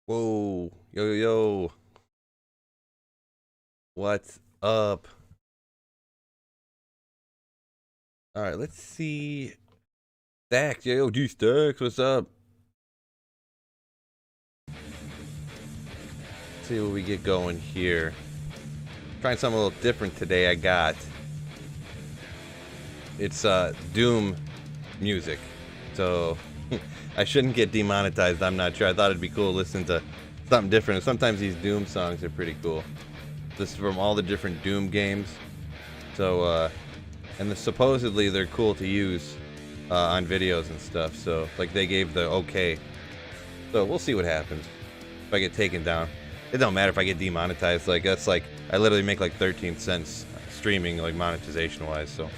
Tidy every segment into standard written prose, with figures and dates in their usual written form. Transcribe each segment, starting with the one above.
Whoa, yo, yo, yo. What's up? All right, let's see. Stacks, yo, D Stacks, what's up? Let's see what we get going here. Trying something a little different today. It's Doom music, so I shouldn't get demonetized. I'm not sure. I thought it'd be cool to listen to something different. Sometimes these Doom songs are pretty cool. This is from all the different Doom games. So, supposedly they're cool to use on videos and stuff. So, like, they gave the okay. So we'll see what happens if I get taken down. It don't matter if I get demonetized. Like, that's like I literally make like 13 cents streaming, like, monetization wise. So,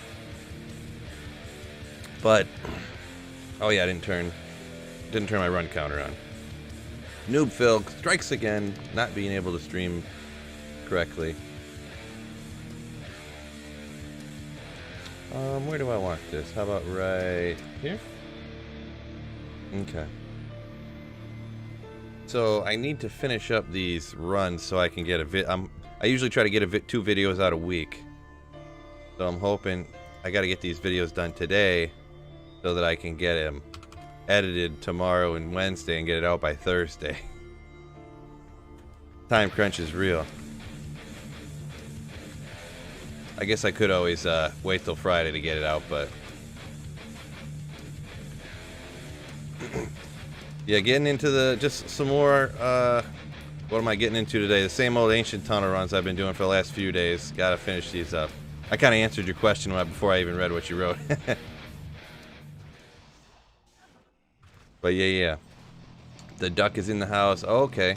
but oh yeah, I didn't turn my run counter on. Noob Phil strikes again, not being able to stream correctly. Where do I want this? How about right here? Okay. So I need to finish up these runs so I can get I usually try to get two videos out a week. So I'm hoping I got to get these videos done today so that I can get them edited tomorrow and Wednesday and get it out by Thursday. Time crunch is real. I guess I could always wait till Friday to get it out, but yeah, getting into just some more. What am I getting into today? The same old ancient tunnel runs I've been doing for the last few days. Gotta finish these up. I kind of answered your question before I even read what you wrote. But yeah. The duck is in the house. Oh, okay.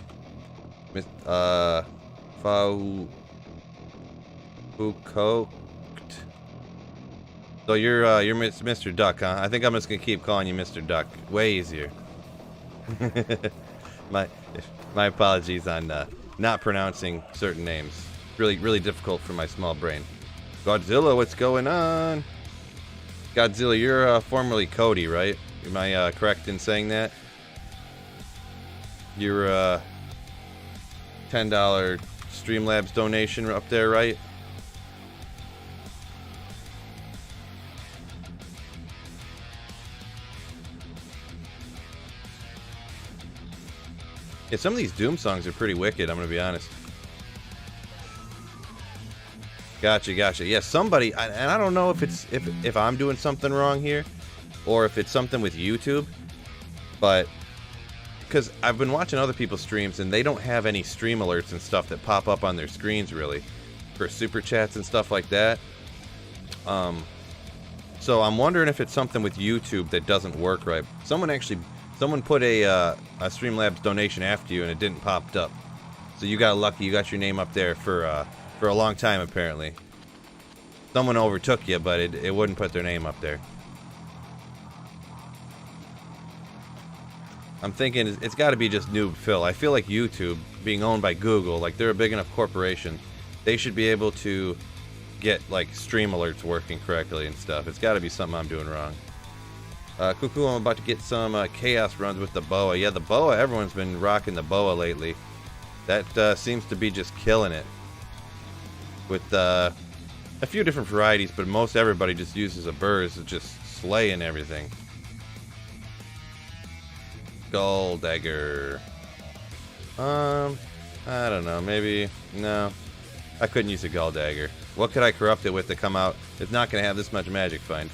Who cooked? So you're Mr. Duck, huh? I think I'm just gonna keep calling you Mr. Duck. Way easier. my apologies on not pronouncing certain names. Really difficult for my small brain. Godzilla, what's going on? Godzilla, you're formerly Cody, right? Am I correct in saying that? Your $10 Streamlabs donation up there, right? Yeah, some of these Doom songs are pretty wicked, I'm gonna be honest. Gotcha. Yeah, somebody, and I don't know if I'm doing something wrong here, or if it's something with YouTube, but because I've been watching other people's streams and they don't have any stream alerts and stuff that pop up on their screens really, for super chats and stuff like that. So I'm wondering if it's something with YouTube that doesn't work right. Someone put a Streamlabs donation after you and it didn't pop up. So you got lucky. You got your name up there for a long time apparently. Someone overtook you, but it wouldn't put their name up there. I'm thinking it's got to be just Noob Phil. I feel like YouTube, being owned by Google, like they're a big enough corporation, they should be able to get like stream alerts working correctly and stuff. It's got to be something I'm doing wrong. Cuckoo, I'm about to get some chaos runs with the boa. Yeah, the boa, everyone's been rocking the boa lately. That seems to be just killing it. With a few different varieties, but most everybody just uses a burst. It's just slaying everything. Skull dagger. I don't know. Maybe no. I couldn't use a Gull dagger. What could I corrupt it with to come out? It's not going to have this much magic find.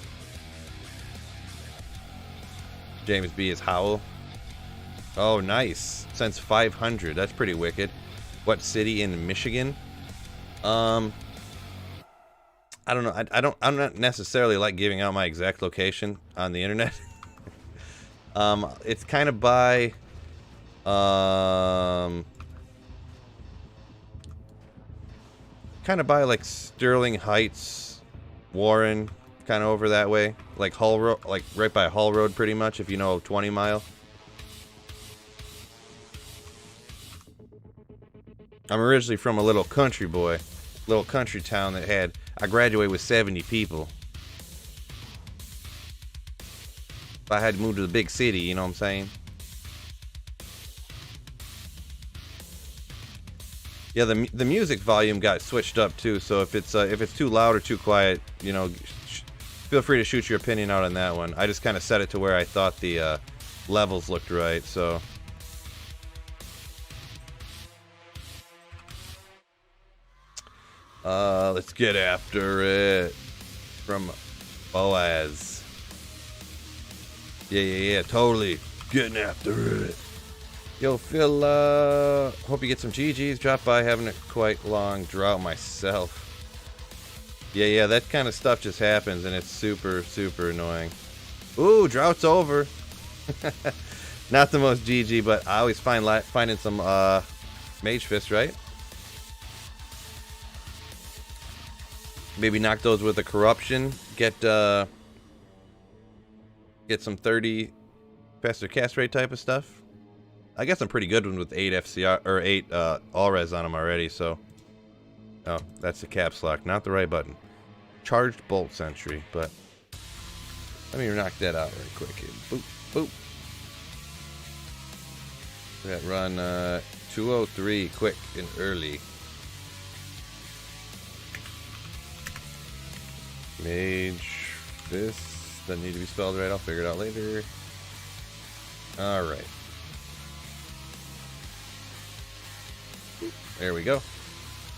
James B is Howl. Oh, nice. Since 500. That's pretty wicked. What city in Michigan? I don't know. I'm not necessarily like giving out my exact location on the internet. It's kind of by like Sterling Heights, Warren, kind of over that way, like Hull Road, like right by Hull Road, pretty much. If you know 20 Mile. I'm originally from a little country town that I graduated with 70 people. If I had to move to the big city, you know what I'm saying? Yeah, the music volume got switched up too. So if it's too loud or too quiet, you know, feel free to shoot your opinion out on that one. I just kind of set it to where I thought the levels looked right. So let's get after it from Boaz. Yeah, totally getting after it. Yo, Phil, hope you get some GGs. Drop by, having a quite long drought myself. Yeah, that kind of stuff just happens, and it's super, super annoying. Ooh, drought's over. Not the most GG, but I always finding some Mage Fist, right? Maybe knock those with a corruption. Get some 30 faster cast rate type of stuff. I guess I'm pretty good one with 8 FCR or 8 all res on them already. So, oh, that's the caps lock, not the right button. Charged bolt sentry, but let me knock that out right quick. Boop, boop. That run 203 quick and early. Mage Fist doesn't need to be spelled right. I'll figure it out later. All right. There we go.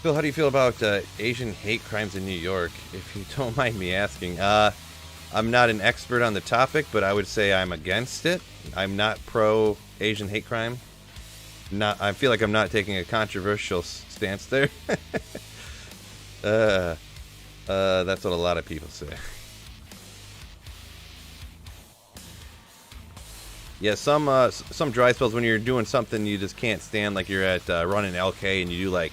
Phil, how do you feel about Asian hate crimes in New York? If you don't mind me asking. I'm not an expert on the topic, but I would say I'm against it. I'm not pro Asian hate crime. I feel like I'm not taking a controversial stance there. That's what a lot of people say. Yeah, some dry spells when you're doing something you just can't stand, like you're at running LK and you do like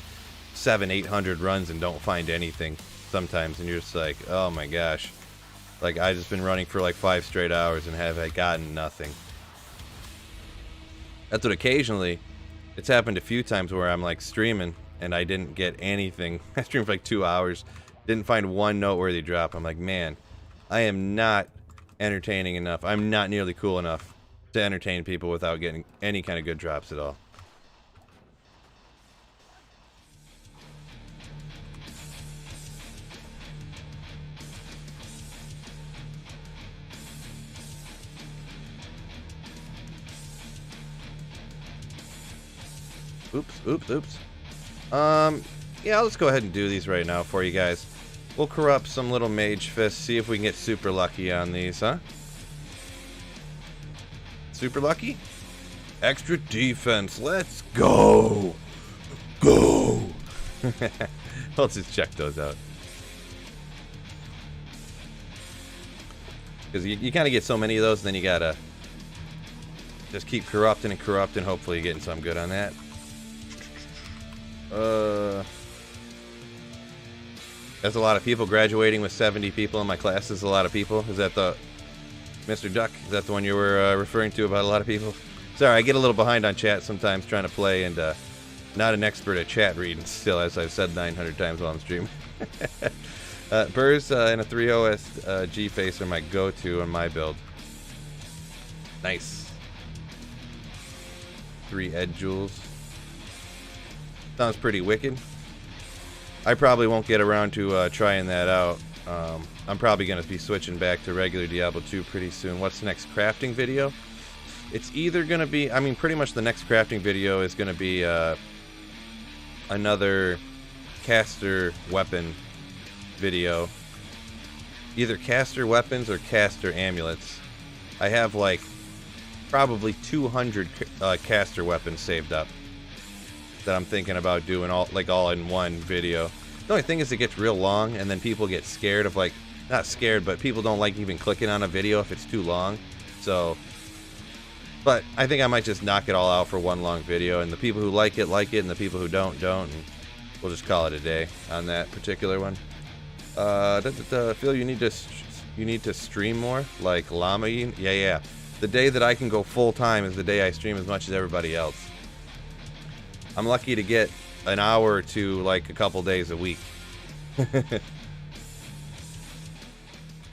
700-800 runs and don't find anything sometimes, and you're just like, oh my gosh, like I just been running for like 5 straight hours and have gotten nothing. That's what occasionally it's happened a few times where I'm like streaming and I didn't get anything. I streamed for like 2 hours, didn't find one noteworthy drop. I'm like, man, I am not entertaining enough. I'm not nearly cool enough to entertain people without getting any kind of good drops at all. Oops. Yeah, let's go ahead and do these right now for you guys. We'll corrupt some little Mage Fist, see if we can get super lucky on these, huh? Super lucky? Extra defense. Let's go. Go. Let's just check those out. Because you kind of get so many of those, and then you gotta just keep corrupting and corrupting. Hopefully you're getting something good on that. That's a lot of people. Graduating with 70 people in my class is a lot of people. Is that the Mr. Duck? Is that the one you were referring to about a lot of people? Sorry, I get a little behind on chat sometimes trying to play, and not an expert at chat reading still, as I've said 900 times while I'm streaming. Burrs and a 3OS G-Face are my go-to on my build. Nice. 3 Ed Jewels. Sounds pretty wicked. I probably won't get around to trying that out. I'm probably going to be switching back to regular Diablo 2 pretty soon. What's the next crafting video? It's either going to be, I mean, pretty much the next crafting video is going to be another caster weapon video. Either caster weapons or caster amulets. I have like probably 200 caster weapons saved up that I'm thinking about doing all in one video. The only thing is it gets real long, and then people get scared of, like, not scared, but people don't like even clicking on a video if it's too long. So, but I think I might just knock it all out for one long video, and the people who like it, and the people who don't, and we'll just call it a day on that particular one. Phil, you need to stream more, like Llama. Yeah. The day that I can go full time is the day I stream as much as everybody else. I'm lucky to get an hour or two, like a couple days a week.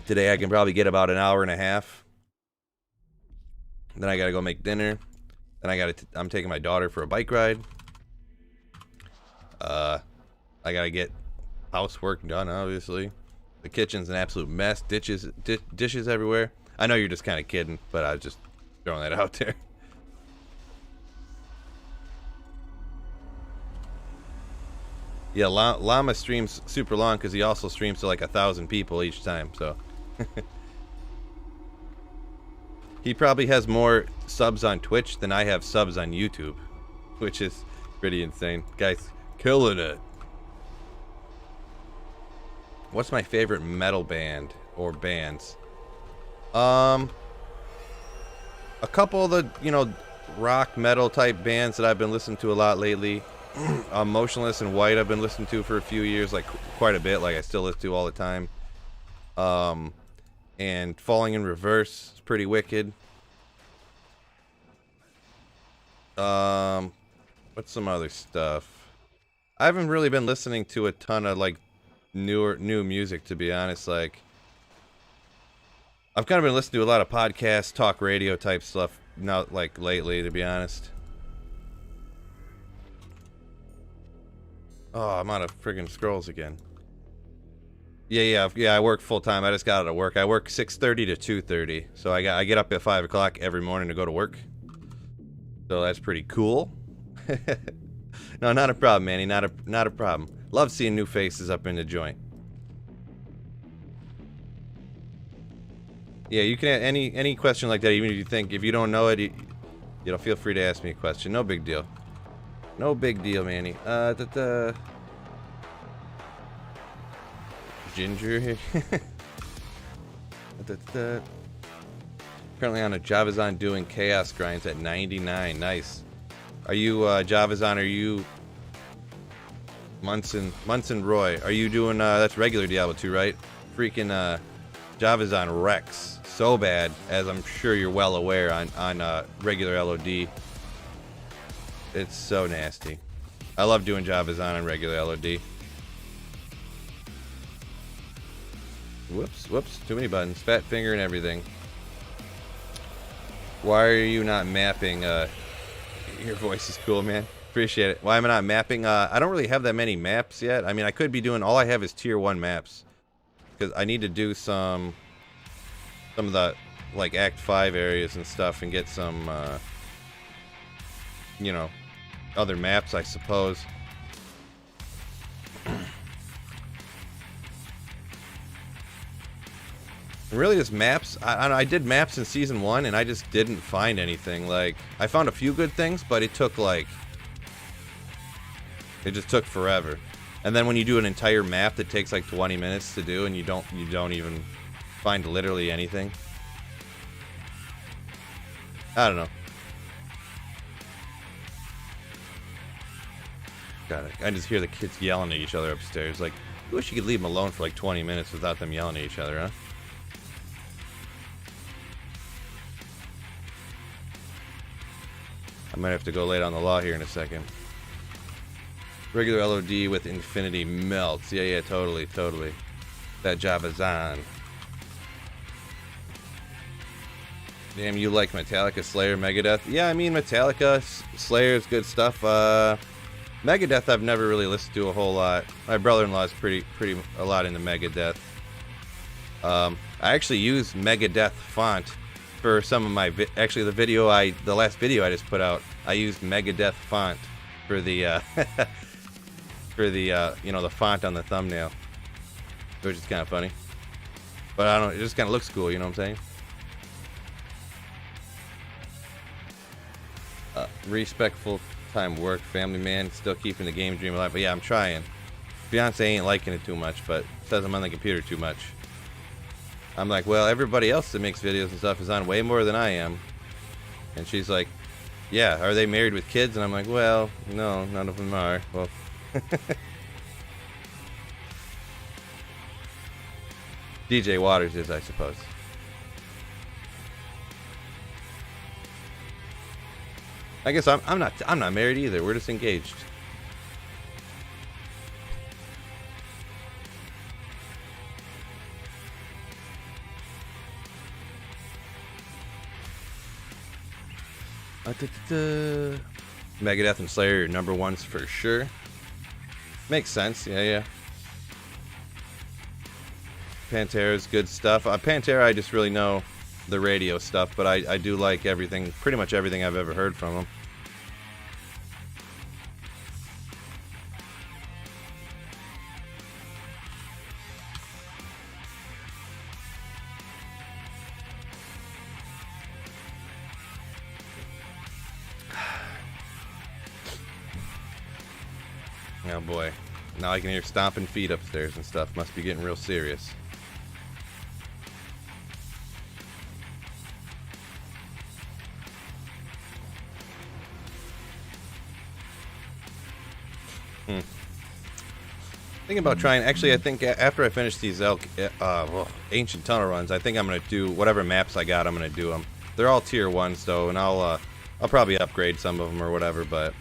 Today I can probably get about an hour and a half. Then I gotta go make dinner. Then I'm taking my daughter for a bike ride. Uh, I gotta get housework done, obviously. The kitchen's an absolute mess. Dishes everywhere. I know you're just kind of kidding, but I was just throwing that out there. Yeah, Llama streams super long because he also streams to like 1,000 people each time, so. He probably has more subs on Twitch than I have subs on YouTube, which is pretty insane. Guys, killing it. What's my favorite metal band or bands? A couple of the, rock metal type bands that I've been listening to a lot lately. Motionless in White I've been listening to for a few years, like quite a bit, like I still listen to all the time. And Falling in Reverse is pretty wicked. What's some other stuff? I haven't really been listening to a ton of like new music, to be honest. Like, I've kind of been listening to a lot of podcasts, talk radio type stuff, not like lately, to be honest. Oh, I'm out of friggin' scrolls again. Yeah, I work full time. I just got out of work. I work 6:30 to 2:30, so I get up at 5 o'clock every morning to go to work. So that's pretty cool. No, not a problem, Manny. Not a problem. Love seeing new faces up in the joint. Yeah, you can any question like that, even if you don't know it, feel free to ask me a question. No big deal. No big deal, Manny. Ginger here. Currently on a Javazon doing chaos grinds at 99. Nice. Are you Javazon? Are you Munson Roy? Are you doing that's regular Diablo 2, right? Freaking Javazon wrecks so bad, as I'm sure you're well aware on regular LOD. It's so nasty. I love doing Javazon on regular LOD. Whoops, too many buttons. Fat finger and everything. Why are you not mapping? Your voice is cool, man. Appreciate it. Why am I not mapping? I don't really have that many maps yet. I mean, I could be doing, all I have is tier 1 maps. Because I need to do some of the, like, Act 5 areas and stuff and get some, other maps, I suppose. Really, just maps. I did maps in season 1, and I just didn't find anything. Like, I found a few good things, but it just took forever. And then when you do an entire map that takes like 20 minutes to do, and you don't even find literally anything. I don't know. God, I just hear the kids yelling at each other upstairs. Like, I wish you could leave them alone for like 20 minutes without them yelling at each other, huh? I might have to go lay down the law here in a second. Regular LOD with infinity melts. Yeah, totally. That Javazon. Damn, you like Metallica, Slayer, Megadeth? Yeah, I mean, Metallica, Slayer is good stuff. Megadeth I've never really listened to a whole lot. My brother-in-law is pretty a lot into Megadeth. I actually use Megadeth font for some of my the last video I just put out. I used Megadeth font for the the font on the thumbnail, which is kind of funny. But I don't know, it just kind of looks cool, you know what I'm saying? Respectful time work, family man, still keeping the game dream alive. But yeah, I'm trying. Beyonce ain't liking it too much, but says I'm on the computer too much. I'm like, well, everybody else that makes videos and stuff is on way more than I am. And she's like, yeah, are they married with kids? And I'm like, well, no, none of them are. Well, DJ Waters is, I suppose. I guess I'm not married either. We're just engaged. Megadeth and Slayer are number ones for sure. Makes sense. Yeah, yeah. Pantera's good stuff. Pantera, I just really know the radio stuff, but I do like everything, pretty much everything I've ever heard from them. Oh boy. Now I can hear stomping feet upstairs and stuff. Must be getting real serious. Thinking about trying. Actually, I think after I finish these Ancient Tunnel runs, I think I'm gonna do whatever maps I got. I'm gonna do them. They're all tier 1s though, and I'll probably upgrade some of them or whatever. But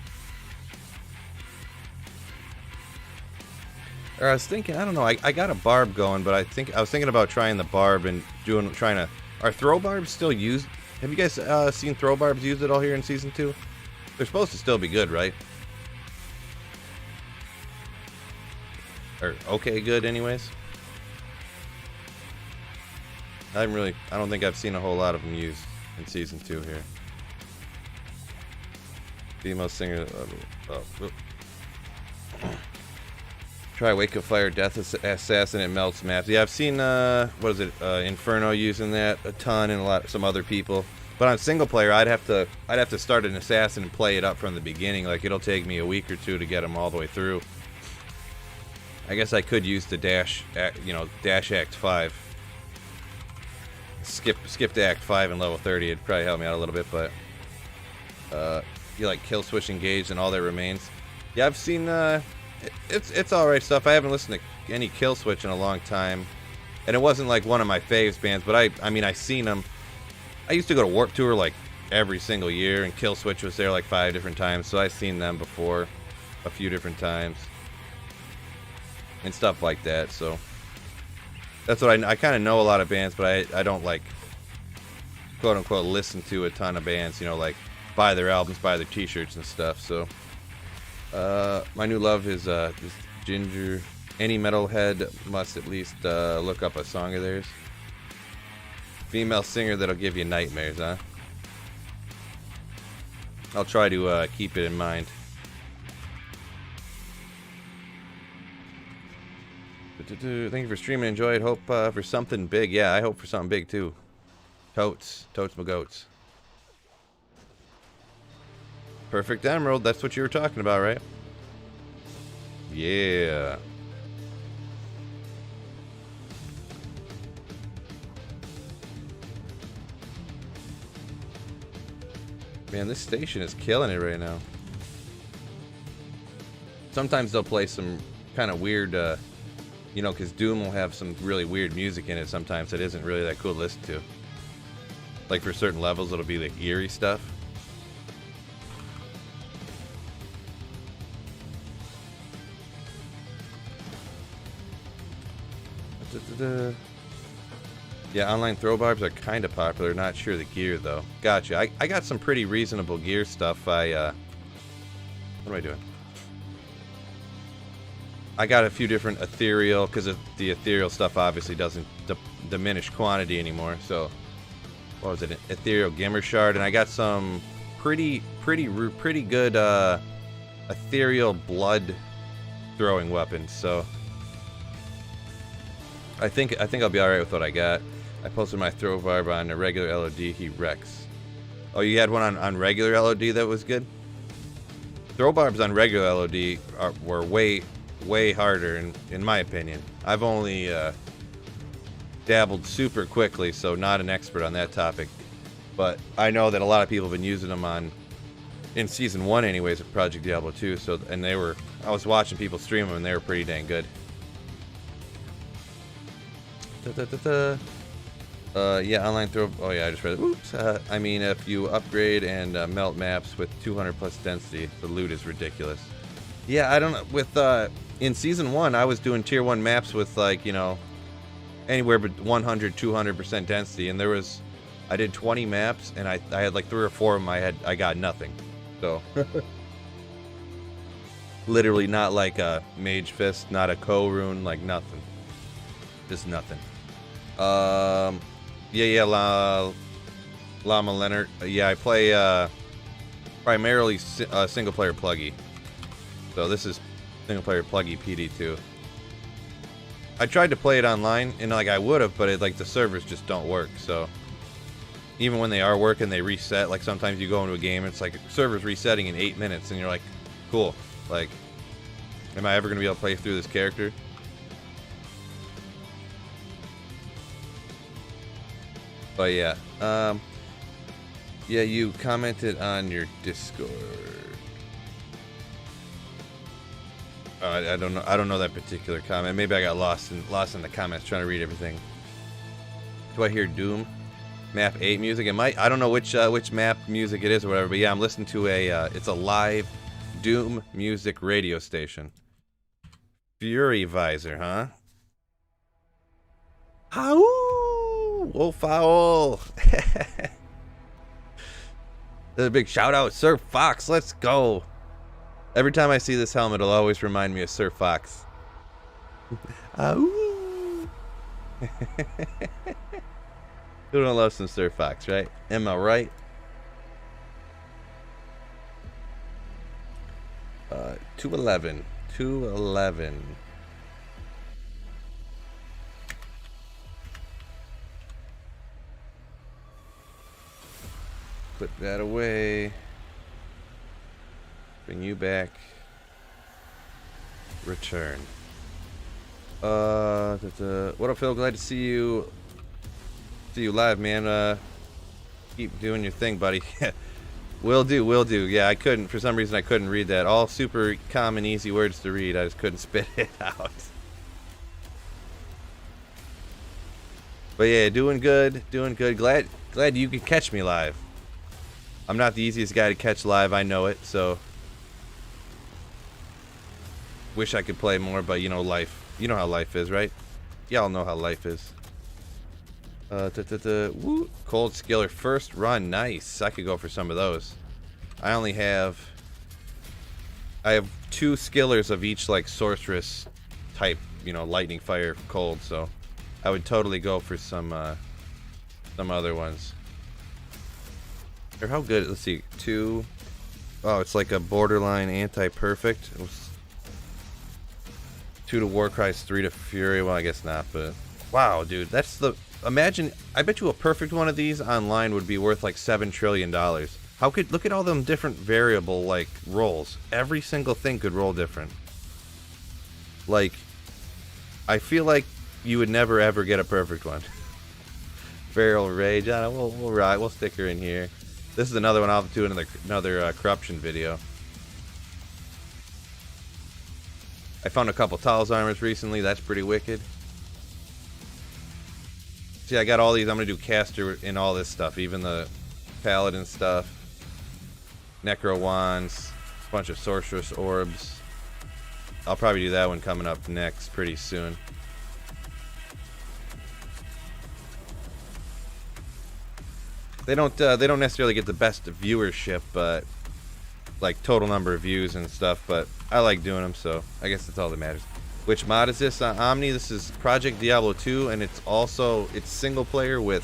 or I was thinking, I don't know. I got a barb going, but I was thinking about trying the barb and trying to. Are throw barbs still used? Have you guys seen throw barbs used at all here in season 2? They're supposed to still be good, right? Or okay, good, anyways. I don't think I've seen a whole lot of them used in season 2 here. Female singer. Try Wake of Fire, Death Assassin, it melts maps. Yeah, I've seen what is it, Inferno using that a ton, and some other people. But on single player, I'd have to start an assassin and play it up from the beginning. Like, it'll take me a week or two to get them all the way through. I guess I could use the dash Act 5. Skip to Act 5 and level 30. It'd probably help me out a little bit, but you like kill switch engaged and all that remains. Yeah, I've seen it's all right stuff. I haven't listened to any kill switch in a long time, and it wasn't like one of my faves bands, but I mean I seen them. I used to go to Warped Tour like every single year, and Kill Switch was there like 5 different times, so I've seen them before a few different times. And stuff like that, so that's what I kind of know a lot of bands, but I don't like quote unquote listen to a ton of bands, you know, like buy their albums, buy their t-shirts and stuff. So my new love is this Ginger. Any metalhead must at least look up a song of theirs. Female singer that'll give you nightmares, huh? I'll try to keep it in mind. Thank you for streaming. Enjoy it. Hope for something big. Yeah, I hope for something big too. Totes my goats. Perfect Emerald. That's what you were talking about, right? Yeah. Man, this station is killing it right now. Sometimes they'll play some kind of weird, you know, because Doom will have some really weird music in it sometimes that isn't really that cool to listen to. Like for certain levels, it'll be like eerie stuff. Yeah, online throw barbs are kind of popular. Not sure the gear though. Gotcha. I got some pretty reasonable gear stuff. What am I doing? I got a few different ethereal, because the ethereal stuff obviously doesn't diminish quantity anymore. So, what was it? An ethereal Gimmer shard, and I got some pretty good ethereal blood throwing weapons. So, I think I'll be all right with what I got. I posted my throw barb on a regular LOD. He wrecks. Oh, you had one on regular LOD that was good? Throw barbs on regular LOD were way harder in my opinion. I've only dabbled super quickly, so not an expert on that topic. But I know that a lot of people have been using them in season 1 anyways of Project Diablo 2. So, and I was watching people stream them and they were pretty dang good. Yeah, online throw. Oh yeah, I just read it. Oops. I mean, if you upgrade and melt maps with 200 plus density, the loot is ridiculous. Yeah, I don't know. With in season 1, I was doing tier 1 maps with like, you know, anywhere but 100, 200% density, and I did 20 maps, and I had like 3 or 4 of them. I got nothing. So Literally not like a Mage Fist, not a Ko-Rune, like nothing. Just nothing. Yeah, Llama Leonard. Yeah, I play primarily single player pluggy. So this is single player pluggy PD2. I tried to play it online, and like I would have, but it, like the servers just don't work. So even when they are working, they reset. Like sometimes you go into a game, it's like servers resetting in 8 minutes, and you're like, cool. Like, am I ever gonna be able to play through this character? But yeah, yeah, you commented on your Discord. I don't know. I don't know that particular comment. Maybe I got lost in the comments trying to read everything. Do I hear Doom Map 8 music? It might. I don't know which map music it is or whatever. But yeah, I'm listening to a. It's a live Doom music radio station. Fury Visor, huh? Ow! Wolf Owl! There's a big shout out, Sir Fox. Let's go! Every time I see this helmet, it'll always remind me of Sir Fox. Ow! Who don't love some Sir Fox, right? Am I right? 211. 211. Put that away. Bring you back. Return. What up, Phil? Glad to see you. See you live, man. Keep doing your thing, buddy. Will do. Yeah, I couldn't. For some reason, I couldn't read that. All super common, easy words to read. I just couldn't spit it out. But yeah, doing good. Glad you could catch me live. I'm not the easiest guy to catch live. I know it. So wish I could play more, but you know, life. You know how life is, right? Y'all know how life is. Woo. Cold Skiller first run, nice. I could go for some of those. I have 2 skillers of each like sorceress type, you know, lightning, fire, cold. So I would totally go for some other ones. Or how good? Let's see, 2. Oh, it's like a borderline anti-perfect. 2 to Warcries, 3 to Fury. Well, I guess not, but wow, dude, that's the. Imagine, I bet you a perfect one of these online would be worth like $7 trillion. How could, look at all them different variable like rolls. Every single thing could roll different. Like, I feel like you would never ever get a perfect one. Feral Rage, I don't know, we'll stick her in here. This is another one I'll do another corruption video. I found a couple Tal's armors recently, that's pretty wicked. See, I got all these. I'm going to do caster in all this stuff. Even the paladin stuff. Necro wands. A bunch of sorceress orbs. I'll probably do that one coming up next pretty soon. They don't necessarily get the best viewership, but like total number of views and stuff, but I like doing them, so I guess that's all that matters. Which mod is this? Omni. This is Project Diablo 2, and it's single player with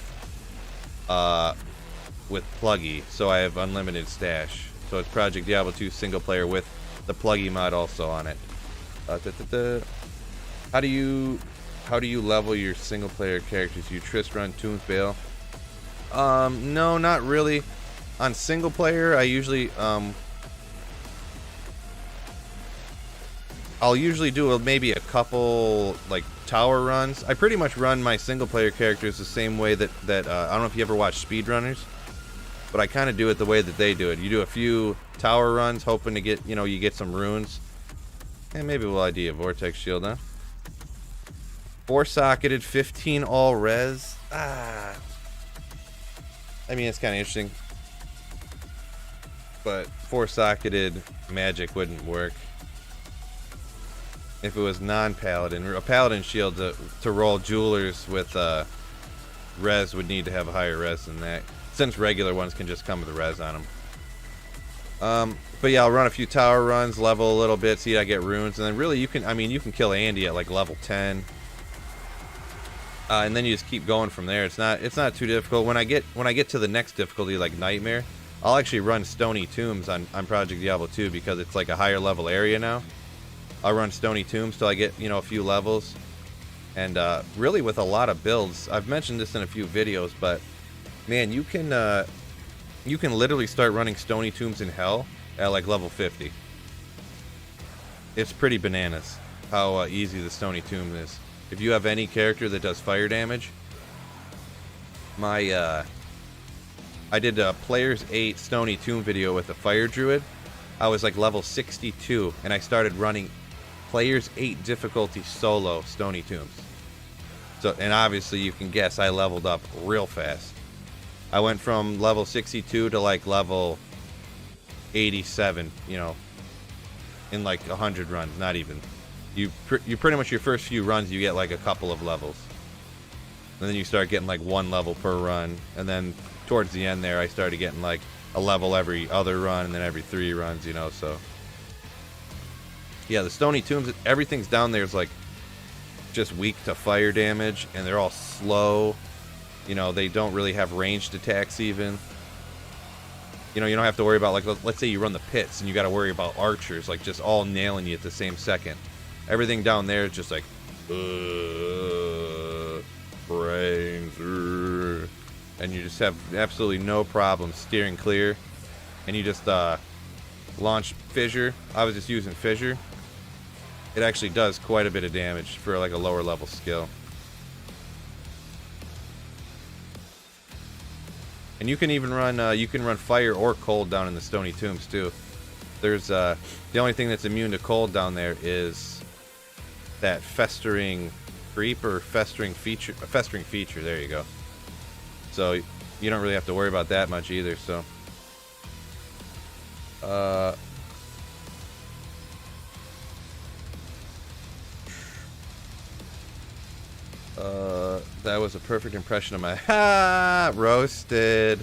pluggy, so I have unlimited stash. So it's Project Diablo 2 single player with the pluggy mod also on it. How do you level your single player characters? You Trist run Tombs Bale? No, not really. On single player, I usually I'll usually do maybe a couple like tower runs. I pretty much run my single player characters the same way that I don't know if you ever watch speedrunners, but I kind of do it the way that they do it. You do a few tower runs, hoping to get, you get some runes, and maybe we'll ID a vortex shield, huh? 4-socketed, 15 all res. I mean, it's kind of interesting, but 4-socketed magic wouldn't work. If it was non-paladin, a paladin shield to roll jewelers with res would need to have a higher res than that, since regular ones can just come with a res on them. But yeah, I'll run a few tower runs, level a little bit, see I get runes, and then really you can, I mean, you can kill Andy at like level 10. And then you just keep going from there. It's not too difficult. When I get to the next difficulty, like Nightmare, I'll actually run Stony Tombs on Project Diablo 2 because it's like a higher level area now. I'll run Stony Tombs till I get, you know, a few levels. And really with a lot of builds, I've mentioned this in a few videos, but man, you can literally start running Stony Tombs in Hell at like level 50. It's pretty bananas how easy the Stony Tomb is. If you have any character that does fire damage, I did a Players 8 Stony Tomb video with a Fire Druid. I was like level 62, and I started running Players 8 difficulty solo Stony Tombs. So, and obviously you can guess I leveled up real fast. I went from level 62 to like level 87, you know, in like 100 runs, not even. You pretty much your first few runs you get like a couple of levels, and then you start getting like 1 level per run, and then towards the end there I started getting like a level every other run, and then every 3 runs, you know. So yeah, the Stony Tombs, everything's down there is like just weak to fire damage, and they're all slow. You know, they don't really have ranged attacks even. You know, you don't have to worry about, like, let's say you run the pits and you got to worry about archers like just all nailing you at the same second. Everything down there is just like, brains, and you just have absolutely no problem steering clear. And you just launch Fissure. I was just using Fissure. It actually does quite a bit of damage for like a lower level skill. And you can even run fire or cold down in the Stony Tombs too. There's the only thing that's immune to cold down there is that festering creep or festering feature. There you go. So you don't really have to worry about that much either. So that was a perfect impression of my roasted.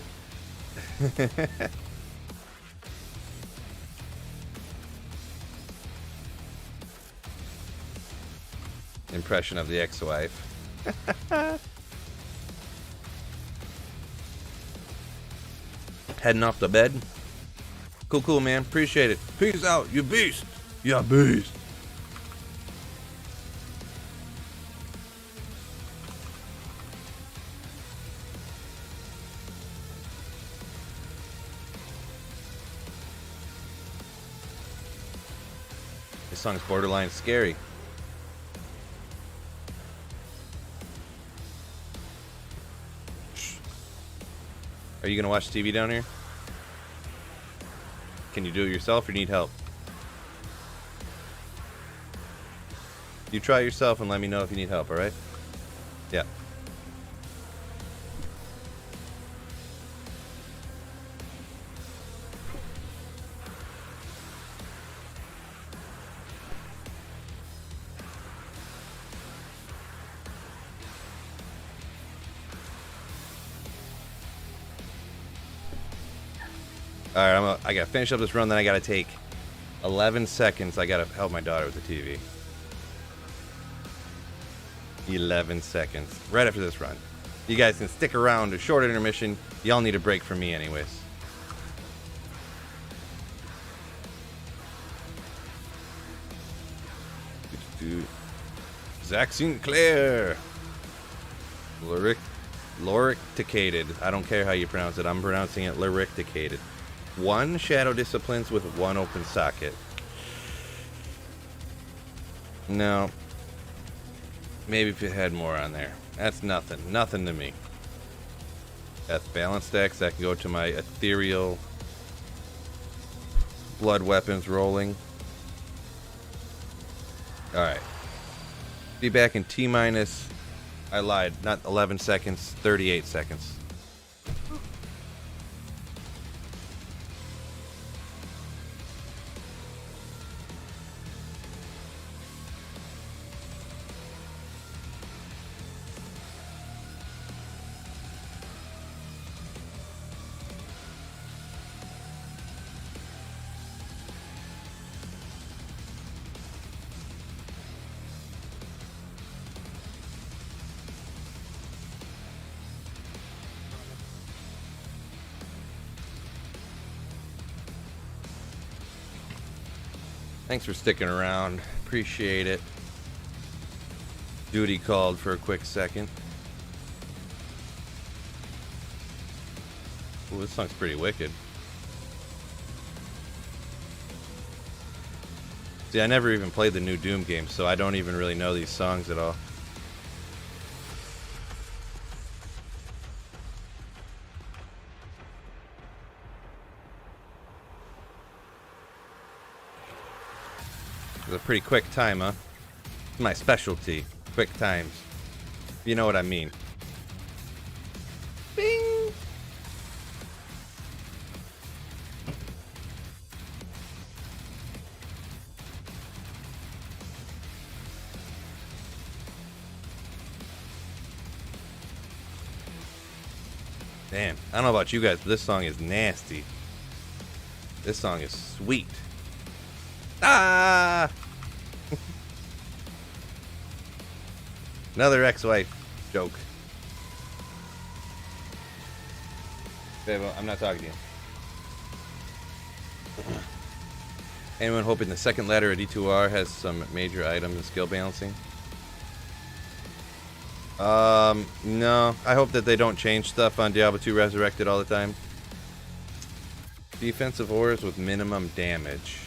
Impression of the ex-wife. Heading off to bed. Cool, man. Appreciate it. Peace out, you beast. Yeah, beast. This song's borderline scary. Are you gonna watch TV down here? Can you do it yourself or need help? You try yourself and let me know if you need help, alright? Yeah. Alright, I gotta finish up this run, then I gotta take 11 seconds. I gotta help my daughter with the TV. 11 seconds. Right after this run. You guys can stick around, a short intermission. Y'all need a break from me anyways. Zach Sinclair. Lyricticated. I don't care how you pronounce it. I'm pronouncing it lyricticated. 1 Shadow Disciplines with 1 open socket. No. Maybe if it had more on there. That's nothing. Nothing to me. That's balanced decks. That can go to my ethereal blood weapons rolling. Alright. Be back in T minus. I lied. Not 11 seconds. 38 seconds. Thanks for sticking around. Appreciate it. Duty called for a quick second. Ooh, this song's pretty wicked. See, I never even played the new Doom game, so I don't even really know these songs at all. It's a pretty quick time, huh? It's my specialty. Quick times. You know what I mean. Bing! Damn, I don't know about you guys, but this song is nasty. This song is sweet. Ah! Another ex-wife joke. Babe, I'm not talking to you. Anyone hoping the second ladder at D2R has some major items and skill balancing? No. I hope that they don't change stuff on Diablo 2 Resurrected all the time. Defensive ores with minimum damage.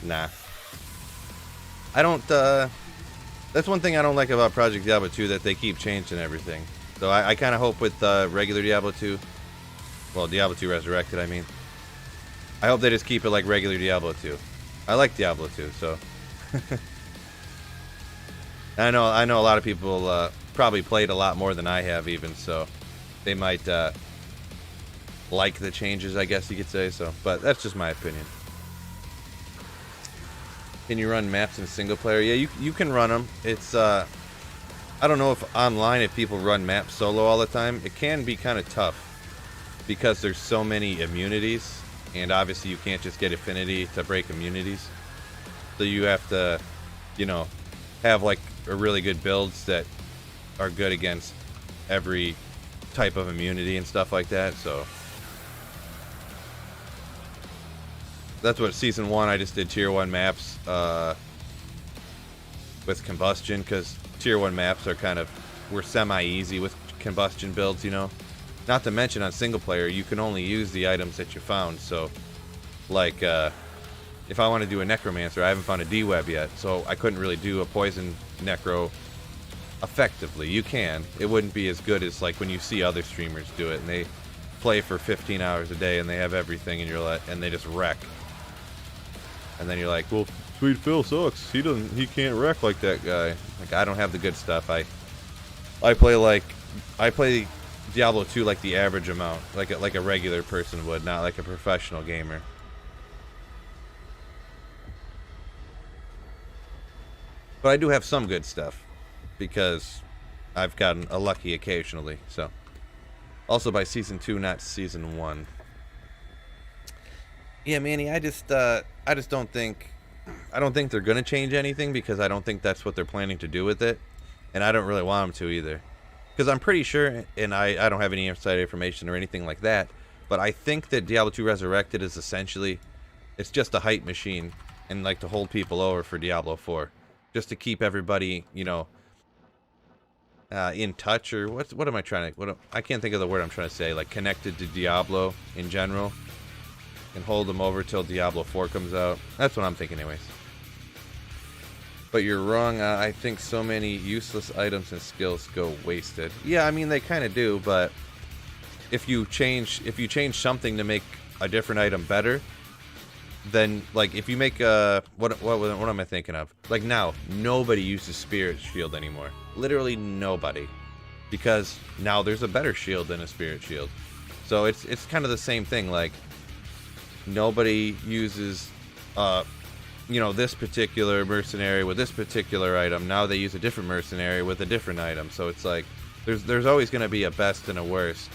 Nah. I don't, that's one thing I don't like about Project Diablo 2, that they keep changing everything. So I kind of hope with regular Diablo 2, well, Diablo 2 Resurrected, I mean. I hope they just keep it like regular Diablo 2. I like Diablo 2, so. I know a lot of people probably played a lot more than I have even, so they might like the changes, I guess you could say, so. But that's just my opinion. Can you run maps in single player? Yeah, you can run them. It's I don't know if online, if people run maps solo all the time. It can be kind of tough because there's so many immunities, and obviously you can't just get affinity to break immunities. So you have to, you know, have like a really good builds that are good against every type of immunity and stuff like that. So that's what Season 1, I just did Tier 1 maps with Combustion, because Tier 1 maps are we're semi-easy with Combustion builds, you know. Not to mention on single player, you can only use the items that you found, so like if I want to do a Necromancer, I haven't found a D-Web yet, so I couldn't really do a Poison Necro effectively. You can. It wouldn't be as good as like when you see other streamers do it, and they play for 15 hours a day, and they have everything, and you're like, and they just wreck. And then you're like, well, Sweet Phil sucks. He can't wreck like that guy. Like, I don't have the good stuff. I play Diablo 2 like the average amount, like a regular person would, not like a professional gamer. But I do have some good stuff because I've gotten lucky occasionally. So, also by Season 2, not Season 1. Yeah, Manny, I just don't think they're gonna change anything, because I don't think that's what they're planning to do with it, and I don't really want them to either, because I'm pretty sure, and I don't have any inside information or anything like that, but I think that Diablo 2 Resurrected is essentially, it's just a hype machine, and like to hold people over for Diablo 4, just to keep everybody, you know, in touch, or what am I trying to, I can't think of the word I'm trying to say, like connected to Diablo in general. And hold them over till Diablo 4 comes out. That's what I'm thinking anyways. But you're wrong. I think so many useless items and skills go wasted. Yeah, I mean, they kind of do, but if you change something to make a different item better, then like if you make what am I thinking of? Like now, nobody uses Spirit Shield anymore. Literally nobody. Because now there's a better shield than a Spirit Shield. So it's kind of the same thing, like nobody uses, you know, this particular mercenary with this particular item. Now they use a different mercenary with a different item. So it's like, there's always going to be a best and a worst.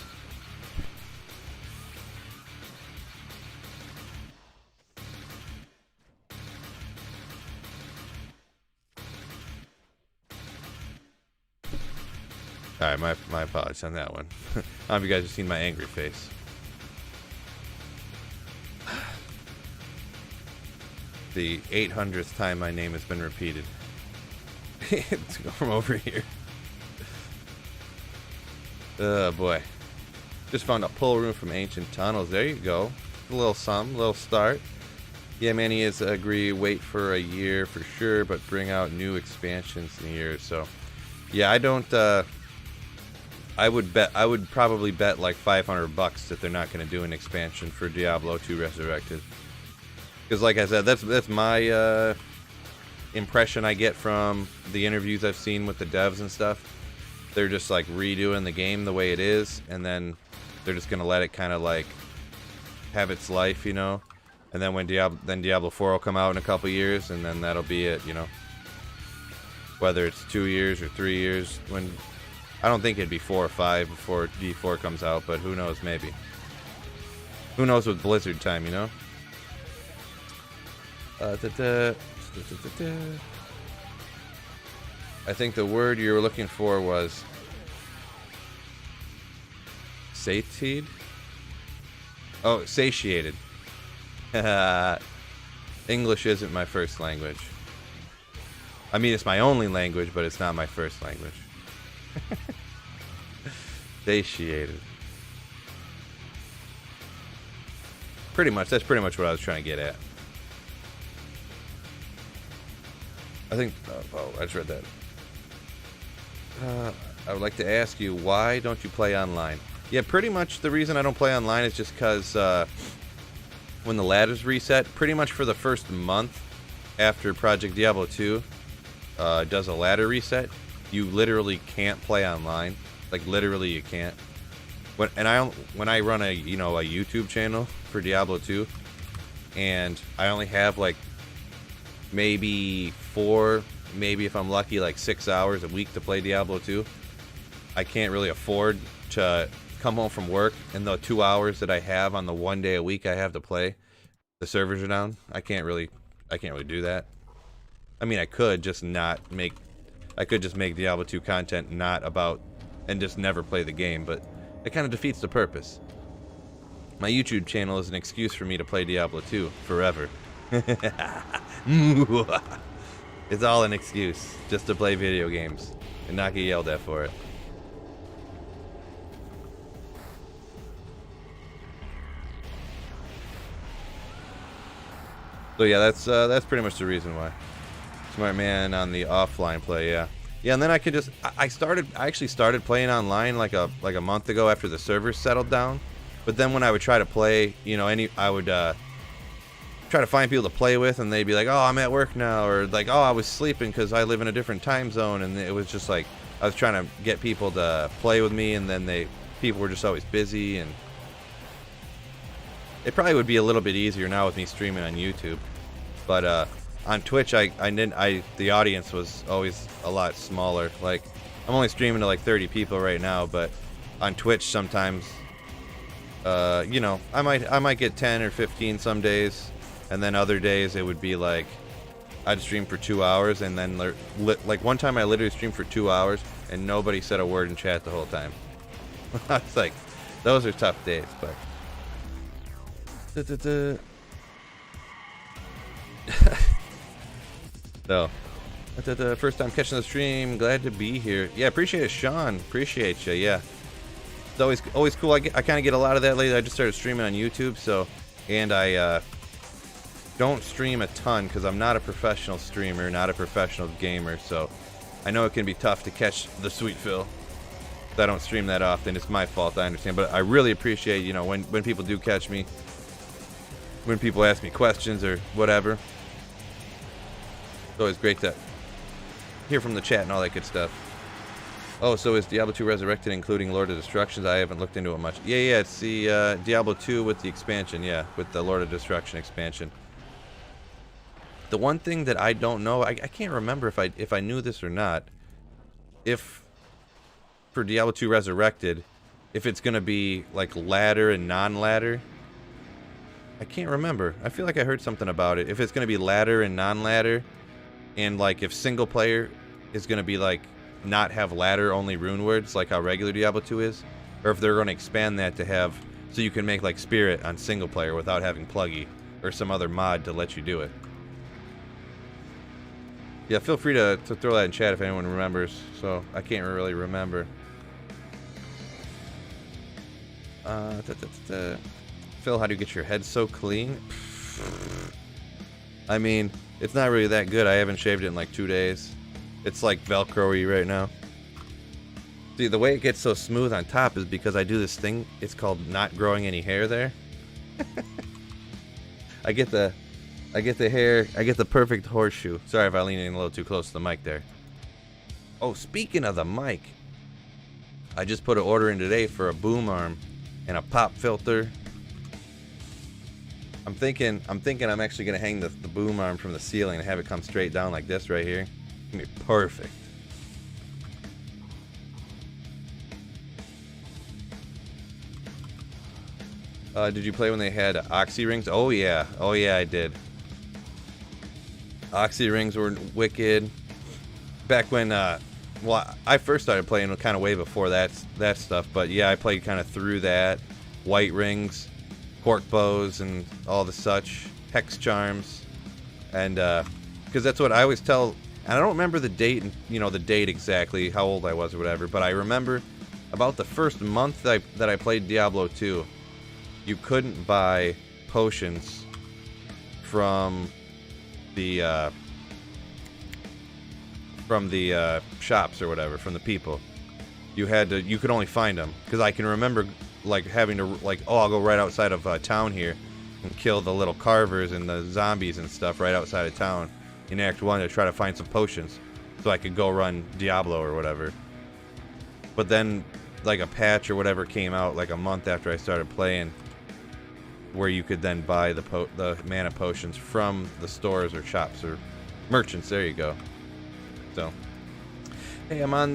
Alright, my apologies on that one. I don't know if you guys have seen my angry face. the 800th time my name has been repeated. Let's go from over here. Oh boy. Just found a pull room from ancient tunnels. There you go. A little something, a little start. Yeah, man, he is agree. Wait for a year for sure, but bring out new expansions in a year or so. Yeah, I don't. I would probably bet like $500 that they're not going to do an expansion for Diablo 2 Resurrected. Because, like I said, that's my impression I get from the interviews I've seen with the devs and stuff. They're just like redoing the game the way it is, and then they're just going to let it kind of like have its life, you know. And then when Diablo 4 will come out in a couple years, and then that'll be it, you know. Whether it's 2 years or 3 years, when I don't think it'd be 4 or 5 before D4 comes out, but who knows, maybe. Who knows with Blizzard time, you know? I think the word you were looking for was satiated. Oh, satiated. English isn't my first language. I mean, it's my only language, but it's not my first language. Satiated. Pretty much, that's pretty much what I was trying to get at. I think, oh, I just read that. I would like to ask you, why don't you play online? Yeah, pretty much the reason I don't play online is just because when the ladders reset, pretty much for the first month after Project Diablo 2 does a ladder reset, you literally can't play online. Like, literally you can't. When I run a YouTube channel for Diablo 2, and I only have like maybe 4, maybe if I'm lucky, like 6 hours a week to play Diablo 2. I can't really afford to come home from work, and the 2 hours that I have on the 1 day a week I have to play, the servers are down. I can't really do that. I mean, I could just make Diablo 2 content not about, and just never play the game, but it kind of defeats the purpose. My YouTube channel is an excuse for me to play Diablo 2 forever. It's all an excuse just to play video games and not get yelled at for it. So yeah, that's pretty much the reason why. Smart man on the offline play, yeah. Yeah, and then I could just I actually started playing online like a month ago after the servers settled down. But then when I would try to play, I would try to find people to play with, and they'd be like, "Oh, I'm at work now," or like, "Oh, I was sleeping because I live in a different time zone," and it was just like I was trying to get people to play with me, and then people were just always busy, and it probably would be a little bit easier now with me streaming on YouTube, but on Twitch, the audience was always a lot smaller. Like, I'm only streaming to like 30 people right now, but on Twitch sometimes, I might get 10 or 15 some days, and then other days it would be like I'd stream for 2 hours, and then like one time I literally streamed for 2 hours and nobody said a word in chat the whole time. I was like, those are tough days, but. So, first time catching the stream. Glad to be here. Yeah, appreciate it, Sean. Appreciate you. Yeah, it's always cool. I kind of get a lot of that lately. I just started streaming on YouTube, so, and I don't stream a ton because I'm not a professional streamer, not a professional gamer. So, I know it can be tough to catch the sweet Phil. I don't stream that often. It's my fault. I understand, but I really appreciate when people do catch me, when people ask me questions or whatever. It's always great to hear from the chat and all that good stuff. Oh, so is Diablo 2 Resurrected including Lord of Destructions? I haven't looked into it much. Yeah, it's the Diablo 2 with the expansion, yeah, with the Lord of Destruction expansion. The one thing that I don't know, I can't remember if I knew this or not, if for Diablo 2 Resurrected, if it's going to be like ladder and non-ladder. I can't remember. I feel like I heard something about it. If it's going to be ladder and non-ladder, and like if single player is going to be like not have ladder only rune words like how regular Diablo 2 is, or if they're going to expand that to have so you can make like spirit on single player without having pluggy or some other mod to let you do it. Yeah, feel free to throw that in chat if anyone remembers. So I can't really remember. Phil, how do you get your head so clean? I mean, it's not really that good. I haven't shaved it in like 2 days. It's like Velcro-y right now. See, the way it gets so smooth on top is because I do this thing. It's called not growing any hair there. I get the hair. I get the perfect horseshoe. Sorry if I lean in a little too close to the mic there. Oh, speaking of the mic, I just put an order in today for a boom arm and a pop filter. I'm thinking I'm actually gonna hang the boom arm from the ceiling and have it come straight down like this right here. It's gonna be perfect. Did you play when they had Oxy rings? Oh yeah, I did. Oxy rings were wicked. Back when, well, I first started playing kind of way before that stuff. But yeah, I played kind of through that. White rings, cork bows, and all the such. Hex charms, and because that's what I always tell. And I don't remember the date, the date exactly, how old I was or whatever. But I remember about the first month that I played Diablo 2. You couldn't buy potions from the shops or whatever, from the people. You could only find them, because I can remember like having to like, oh, I'll go right outside of town here and kill the little carvers and the zombies and stuff right outside of town in Act 1 to try to find some potions so I could go run Diablo or whatever. But then like a patch or whatever came out like a month after I started playing, where you could then buy the mana potions from the stores or shops or merchants. There you go. So, hey, I'm on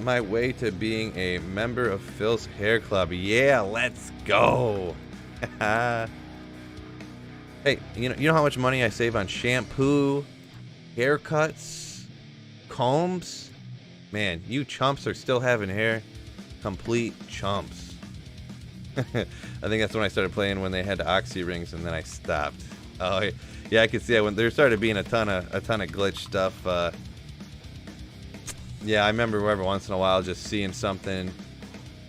my way to being a member of Phil's Hair Club. Yeah, let's go. Hey, you know how much money I save on shampoo, haircuts, combs? Man, you chumps are still having hair. Complete chumps. I think that's when I started playing, when they had Oxy rings, and then I stopped. Oh yeah, I could see it when there started being a ton of glitch stuff. Yeah, I remember every once in a while just seeing something,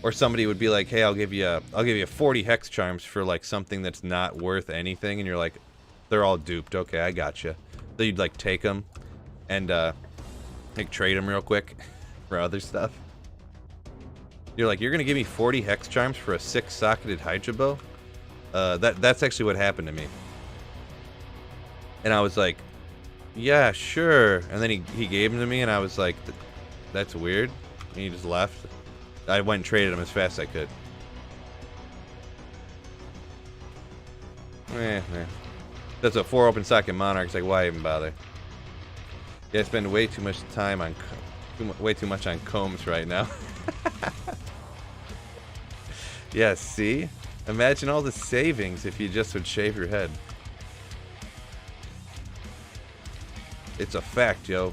or somebody would be like, "Hey, I'll give you 40 hex charms for like something that's not worth anything," and you're like, "They're all duped." Okay, I gotcha. So you'd like take them and like trade them real quick for other stuff. You're like, you're gonna give me 40 hex charms for a 6-socketed Hydra bow? That's actually what happened to me. And I was like, yeah, sure. And then he gave them to me, and I was like, that's weird. And he just left. I went and traded them as fast as I could. That's a 4 open socket monarchs. Like, why even bother? Yeah, I spend way too much time on way too much on combs right now. Yeah, see? Imagine all the savings if you just would shave your head. It's a fact, yo.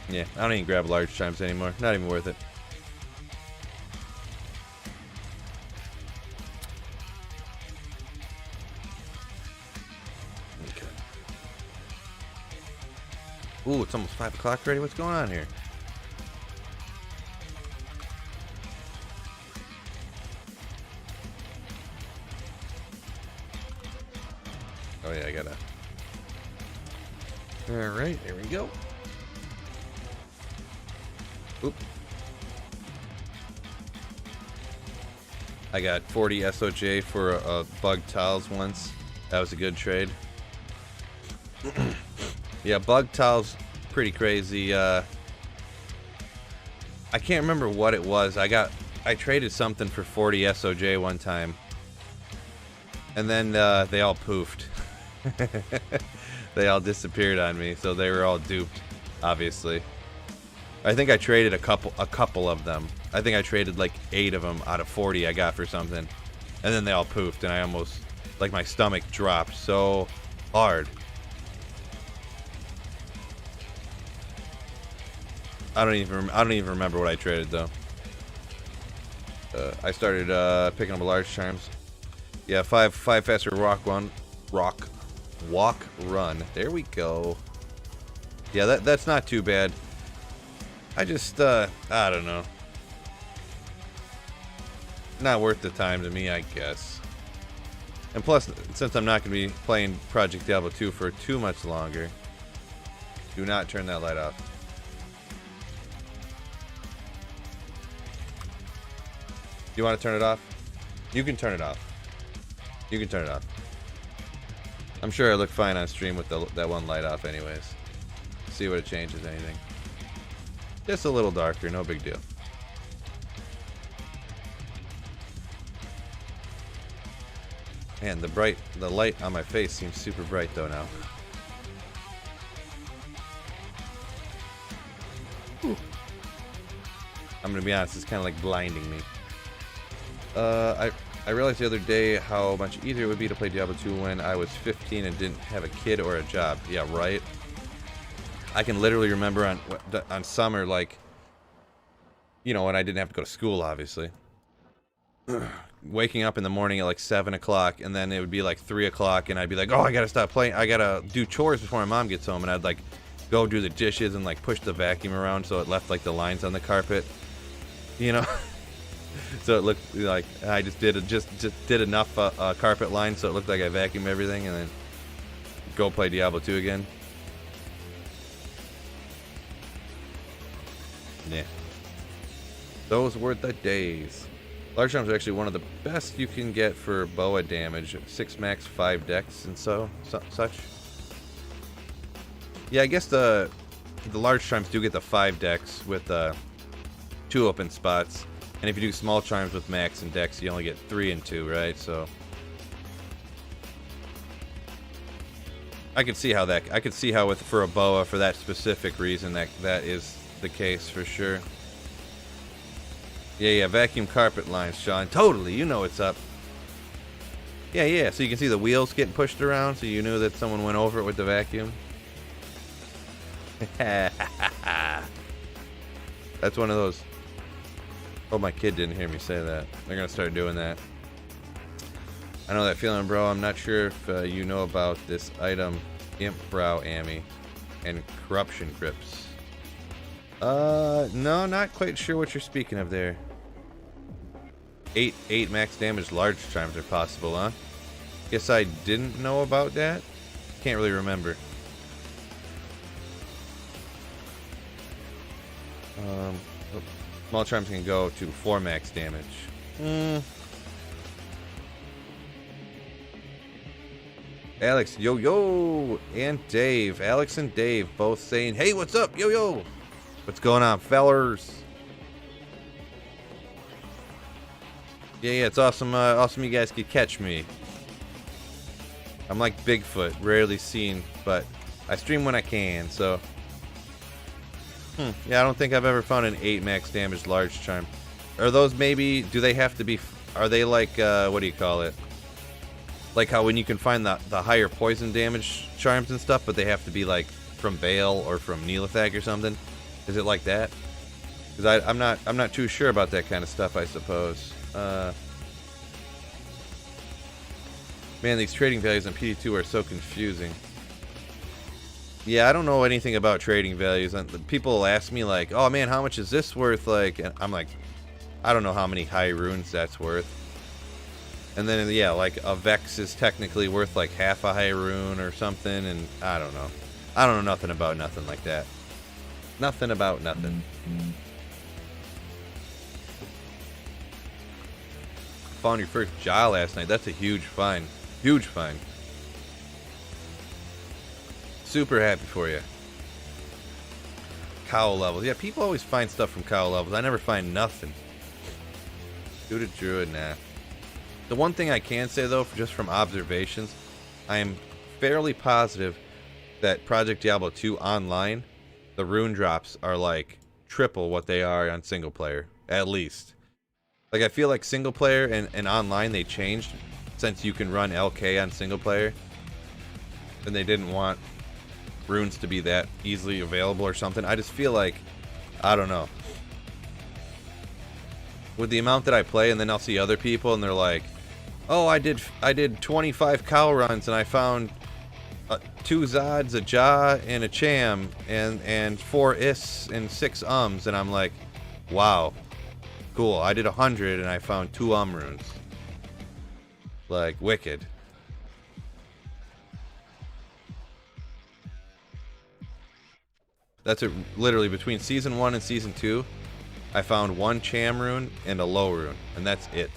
Yeah, I don't even grab large chimes anymore. Not even worth it. Ooh, it's almost 5 o'clock already. What's going on here? Oh yeah, I gotta. All right, here we go. Oop. I got 40 SOJ for a bug tiles once. That was a good trade. Yeah, bug tiles, pretty crazy. I can't remember what it was. I traded something for 40 SOJ one time, and then they all poofed. They all disappeared on me, so they were all duped, obviously. I think I traded a couple of them. I think I traded like 8 of them out of 40 I got for something, and then they all poofed, and I almost, like, my stomach dropped so hard. I don't even remember what I traded though. I started picking up large charms. Yeah, five faster walk run. There we go. Yeah, that's not too bad. I just I don't know. Not worth the time to me, I guess. And plus, since I'm not going to be playing Project Diablo 2 for too much longer, do not turn that light off. You want to turn it off? You can turn it off. You can turn it off. I'm sure I look fine on stream with that one light off anyways. See what it changes anything. Just a little darker, no big deal. Man, the light on my face seems super bright though now. Whew. I'm gonna be honest, it's kind of like blinding me. I realized the other day how much easier it would be to play Diablo 2 when I was 15 and didn't have a kid or a job. Yeah, right. I can literally remember on summer, like, you know, when I didn't have to go to school, obviously. Waking up in the morning at like 7 o'clock, and then it would be like 3 o'clock, and I'd be like, oh, I gotta stop playing. I gotta do chores before my mom gets home, and I'd like go do the dishes and like push the vacuum around so it left like the lines on the carpet, you know. So it looked like I just did enough carpet lines so it looked like I vacuumed everything, and then go play Diablo 2 again. Yeah. Those were the days. Large charms are actually one of the best you can get for boa damage. 6 max, 5 dex, and such. Yeah, I guess the large charms do get the 5 dex with 2 open spots. And if you do small charms with max and dex, you only get 3 and 2, right? So I could see how for a boa, for that specific reason, that is the case for sure. Yeah, vacuum carpet lines, Sean. Totally, you know what's up. Yeah, so you can see the wheels getting pushed around, so you knew that someone went over it with the vacuum. That's one of those. Oh, my kid didn't hear me say that. They're gonna start doing that. I know that feeling, bro. I'm not sure if you know about this item, Imp Brow Ammy, and Corruption Grips. No, not quite sure what you're speaking of there. 8 max damage large charms are possible, huh? Guess I didn't know about that. Can't really remember. Small charms can go to 4 max damage. Alex, yo, and Dave. Alex and Dave both saying, hey, what's up, yo. What's going on, fellers? Yeah, it's awesome. Awesome you guys could catch me. I'm like Bigfoot, rarely seen, but I stream when I can, so. Yeah, I don't think I've ever found an 8 max damage large charm. Are those maybe, do they have to be, are they like, what do you call it? Like how when you can find the higher poison damage charms and stuff, but they have to be like from Bale or from Neelathag or something? Is it like that? Because I'm not too sure about that kind of stuff, I suppose. Man, these trading values on PD2 are so confusing. Yeah, I don't know anything about trading values. And people ask me like, oh man, how much is this worth? Like, and I'm like, I don't know how many high runes that's worth. And then, yeah, like a Vex is technically worth like half a high rune or something. And I don't know. I don't know nothing about nothing like that. Nothing about nothing. Found your first jaw last night. That's a huge find. Huge find. Super happy for you. Cow levels. Yeah, people always find stuff from cow levels. I never find nothing. Suited druid, nah. The one thing I can say though, just from observations, I am fairly positive that Project Diablo 2 online, the rune drops are like triple what they are on single player, at least. Like I feel like single player and online they changed since you can run LK on single player, and they didn't want runes to be that easily available or something. I just feel like, I don't know. with the amount that I play, and then I'll see other people and they're like, "Oh, I did 25 cow runs and I found 2 Zods, a Ja, and a Cham, and 4 Is and 6 Ums," and I'm like, "Wow, cool. I did 100 and I found 2 runes." Like, wicked. That's it. Literally between season 1 and season 2, I found 1 Cham rune and a low rune, and that's it.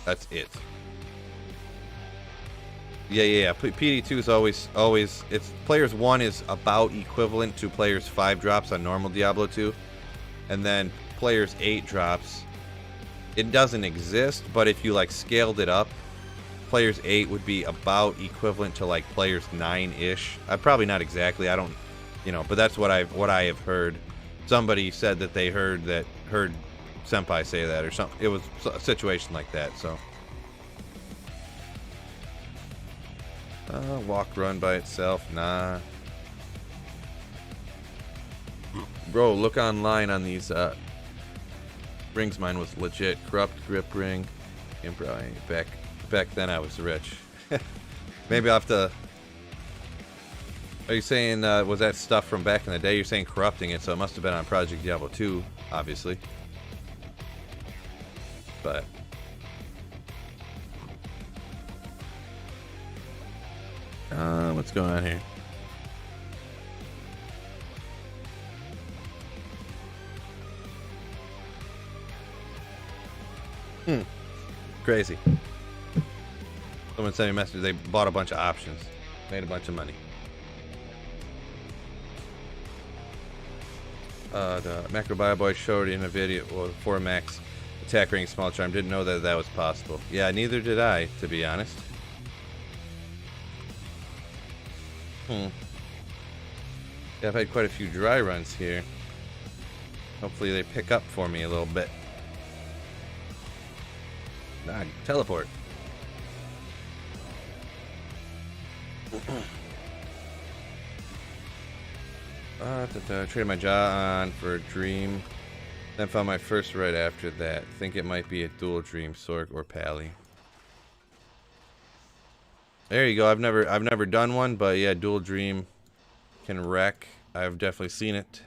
That's it. Yeah. PD2 is always. It's players 1 is about equivalent to players 5 drops on normal Diablo 2, and then players 8 drops. It doesn't exist, but if you like scaled it up, players 8 would be about equivalent to like players 9-ish. Probably not exactly. I don't, but that's what I have heard. Somebody said that they heard Senpai say that or something. It was a situation like that. So, walk run by itself, nah. Bro, look online on these rings. Mine was legit. Corrupt grip ring. And probably back then I was rich. Maybe I'll have to. Are you saying was that stuff from back in the day? You're saying corrupting it, so it must have been on Project Diablo 2, obviously. But what's going on here? Crazy. Someone sent me a message. They bought a bunch of options, made a bunch of money. The Macro Bioboy showed in a video, well, 4 max attack ring small charm. Didn't know that was possible. Yeah, neither did I, to be honest. Yeah, I've had quite a few dry runs here. Hopefully they pick up for me a little bit. Nah, teleport. Traded my jaw on for a dream. Then found my first right after that. Think it might be a dual dream, Sork or Pally. There you go. I've never done one, but yeah, dual dream can wreck. I've definitely seen it.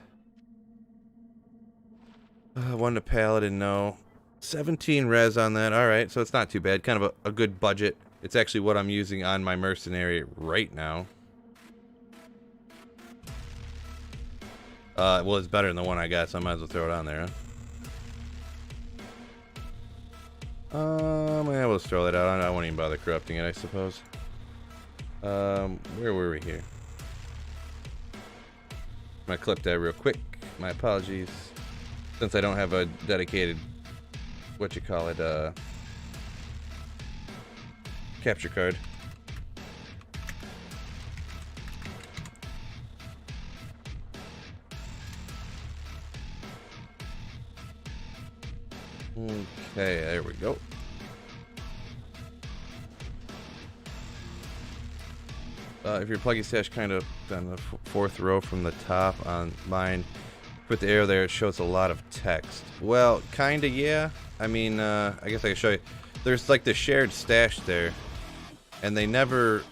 One to Paladin, no. 17 res on that. Alright, so it's not too bad. Kind of a good budget. It's actually what I'm using on my mercenary right now. Well, it's better than the one I got, so I might as well throw it on there, huh? Yeah, we'll just throw that out. I won't even bother corrupting it, I suppose. Where were we here? I'm gonna clip that real quick. My apologies. Since I don't have a dedicated, capture card. Okay, there we go. If your pluggy stash kind of on the 4th row from the top on mine, put the arrow there, it shows a lot of text. Well, kinda, yeah. I mean, I guess I can show you. There's like the shared stash there, and they never,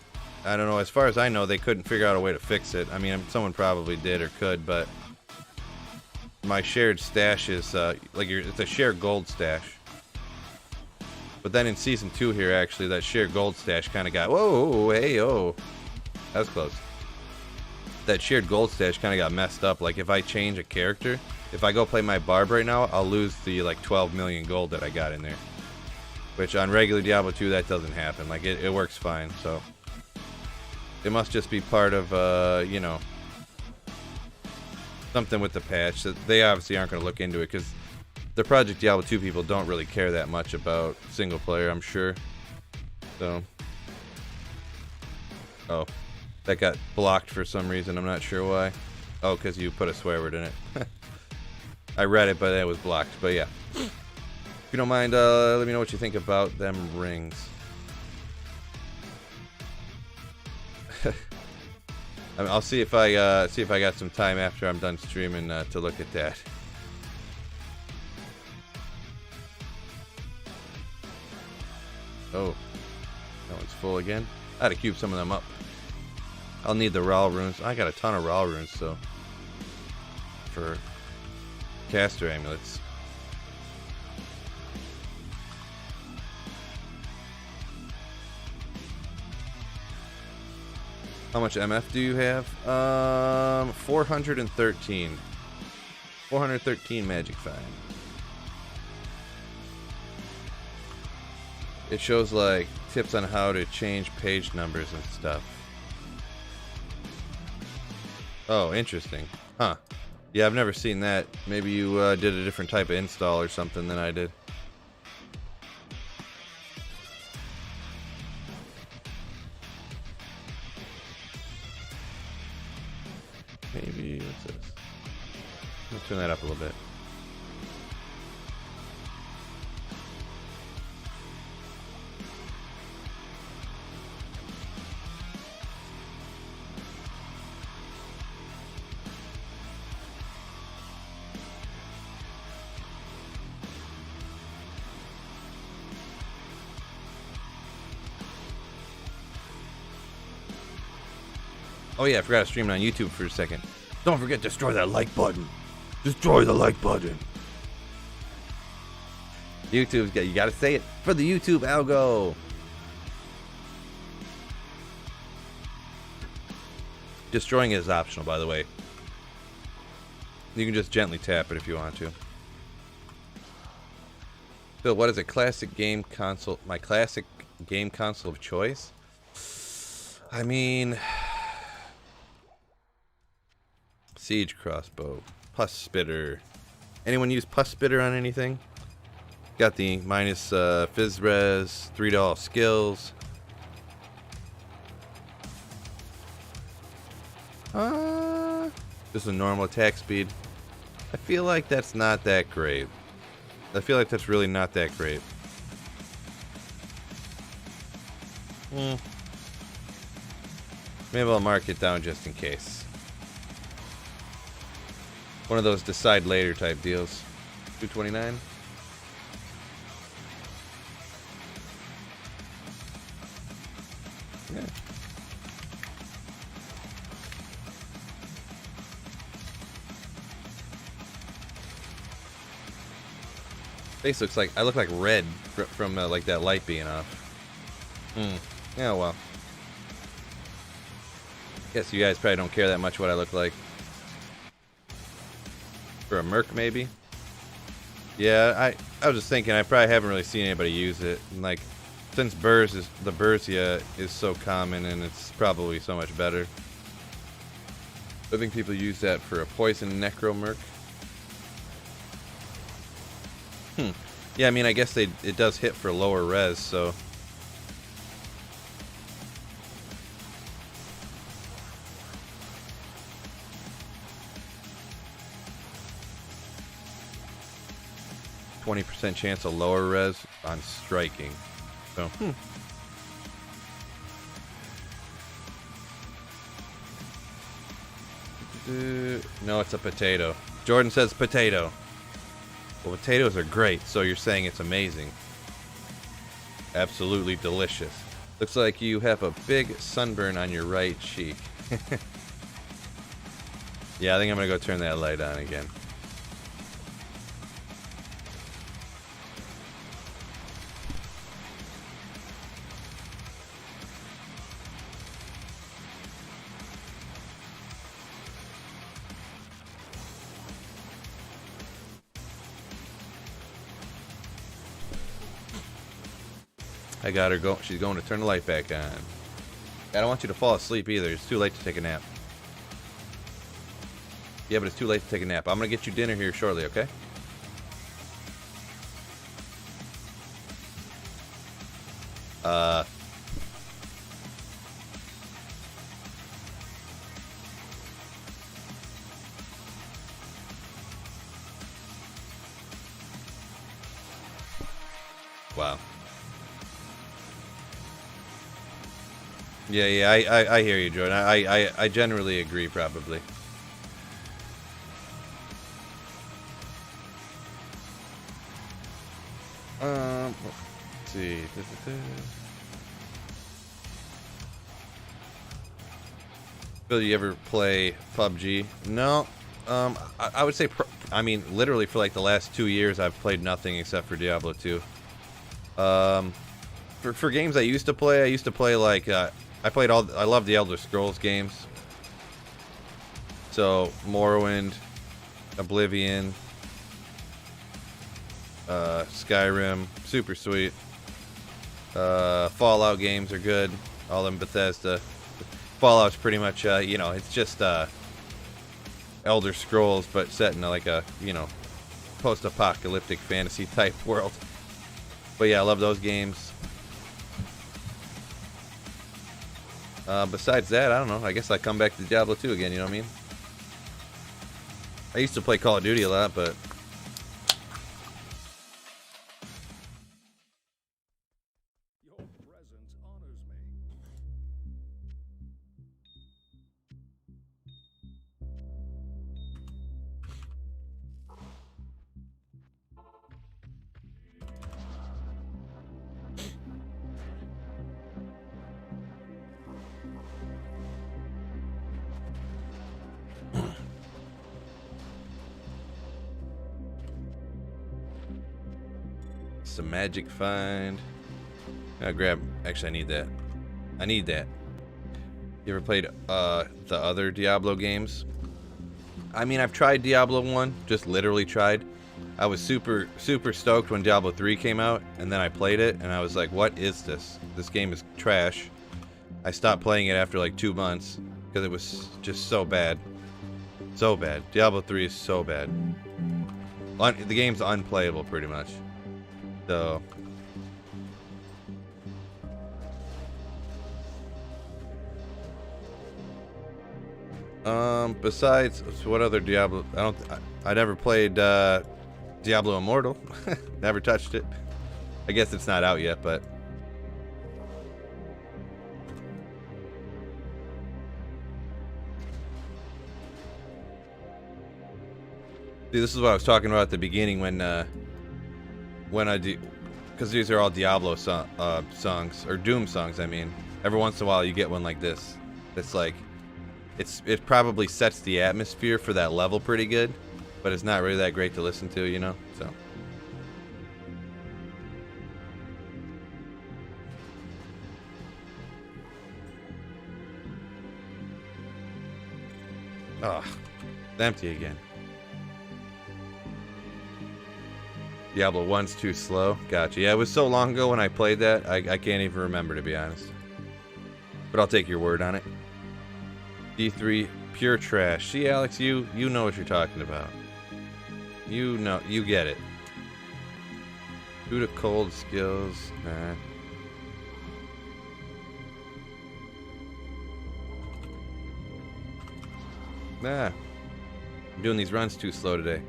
I don't know, as far as I know, they couldn't figure out a way to fix it. I mean, someone probably did or could, but my shared stash is it's a shared gold stash. But then in season 2 here, actually, that shared gold stash kind of got, whoa, hey, oh, that was close. That shared gold stash kind of got messed up. Like if I change a character, if I go play my barb right now, I'll lose the like 12 million gold that I got in there. Which on regular Diablo 2 that doesn't happen. Like it works fine. So it must just be part of something with the patch. That they obviously aren't going to look into it because the Project Diablo 2 people don't really care that much about single player, I'm sure. So, oh, that got blocked for some reason. I'm not sure why. Oh, because you put a swear word in it. I read it, but it was blocked. But yeah, if you don't mind, let me know what you think about them rings. I mean, I'll see if I got some time after I'm done streaming to look at that. Oh, that one's full again. I had to cube some of them up. I'll need the raw runes. I got a ton of raw runes, so for caster amulets. How much MF do you have? 413. 413 magic fine. It shows like tips on how to change page numbers and stuff. Oh, interesting. Huh. Yeah, I've never seen that. Maybe you did a different type of install or something than I did. Maybe, what's this? Let's turn that up a little bit. Oh yeah, I forgot to stream it on YouTube for a second. Don't forget to destroy that like button. Destroy the like button. YouTube's got, you gotta say it for the YouTube algo. Destroying it is optional, by the way. You can just gently tap it if you want to. Phil, what is a classic game console? My classic game console of choice? I mean, Siege crossbow, pus spitter. Anyone use pus spitter on anything? Got the minus fizz res, 3 to all skills. Just a normal attack speed. I feel like that's not that great. I feel like that's really not that great. Maybe I'll mark it down just in case. One of those decide later type deals. 229. Yeah. Face looks like I look like red from like that light being off. Yeah, well. Guess you guys probably don't care that much what I look like. For a merc, maybe? Yeah, I was just thinking, I probably haven't really seen anybody use it. And like, since the Bersia is so common and it's probably so much better. I think people use that for a poison necro merc. Yeah, I mean, I guess it does hit for lower res, so. %20 chance of lower res on striking. So, No, it's a potato. Jordan says potato. Well, potatoes are great, so you're saying it's amazing. Absolutely delicious. Looks like you have a big sunburn on your right cheek. Yeah, I think I'm gonna go turn that light on again. I got her go. She's going to turn the light back on. I don't want you to fall asleep either. It's too late to take a nap. Yeah, but it's too late to take a nap. I'm gonna get you dinner here shortly, okay? Wow. Yeah, I hear you, Jordan. I generally agree, probably. Let's see. Phil, you ever play PUBG? No. I would say, I mean, literally for like the last 2 years, I've played nothing except for Diablo 2. For games I used to play like, I love the Elder Scrolls games. So, Morrowind, Oblivion, Skyrim, super sweet. Fallout games are good. All them Bethesda. Fallout's pretty much, you know, it's just Elder Scrolls, but set in like a, you know, post-apocalyptic fantasy type world. But yeah, I love those games. Besides that, I don't know. I guess I come back to Diablo 2 again, you know what I mean? I used to play Call of Duty a lot, but some magic find. I'll grab. Actually, I need that. I need that. You ever played the other Diablo games? I mean, I've tried Diablo 1, just literally tried. I was super stoked when Diablo 3 came out, and then I played it, and I was like, what is this? This game is trash. I stopped playing it after like 2 months, because it was just so bad. So bad. Diablo 3 is so bad. The game's unplayable, pretty much. So... besides, what other Diablo? I never played Diablo Immortal. Never touched it. I guess it's not out yet, but see, this is what I was talking about at the beginning when I do, because these are all Diablo songs or Doom songs. I mean, every once in a while you get one like this. It's like it probably sets the atmosphere for that level pretty good, but it's not really that great to listen to, you know. So. Oh, it's empty again. Diablo 1's too slow. Gotcha. Yeah, it was so long ago when I played that, I can't even remember, to be honest. But I'll take your word on it. D3, pure trash. See, Alex, you know what you're talking about. You know, you get it. Who to cold skills? Nah. I'm doing these runs too slow today.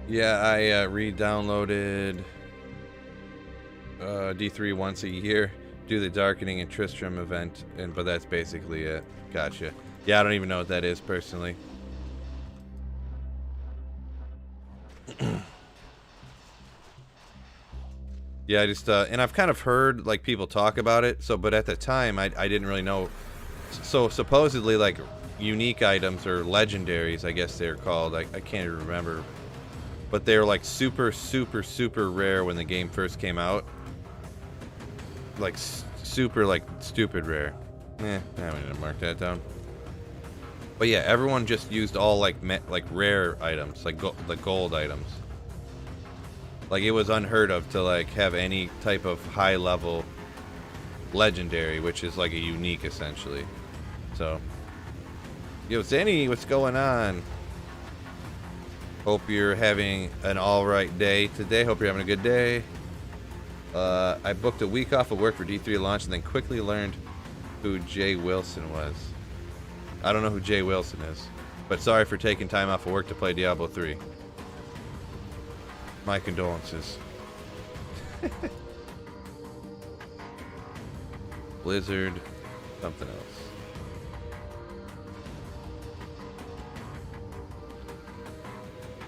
Yeah, I re-downloaded D3 once a year. Do the Darkening and Tristram event, but that's basically it. Gotcha. Yeah, I don't even know what that is personally. Yeah, I just and I've kind of heard like people talk about it. So, but at the time, I didn't really know. So supposedly, like unique items or legendaries, I guess they're called. I can't even remember. But they're like super rare when the game first came out. Like super, like stupid rare. I'm gonna mark that down. But yeah, everyone just used all like rare items, like gold items. Like it was unheard of to like have any type of high level legendary, which is like a unique essentially. So, yo, Zanny, what's going on? Hope you're having an alright day today. Hope you're having a good day. I booked a week off of work for D3 launch and then quickly learned who Jay Wilson was. I don't know who Jay Wilson is, but sorry for taking time off of work to play Diablo 3. My condolences. Blizzard, something else.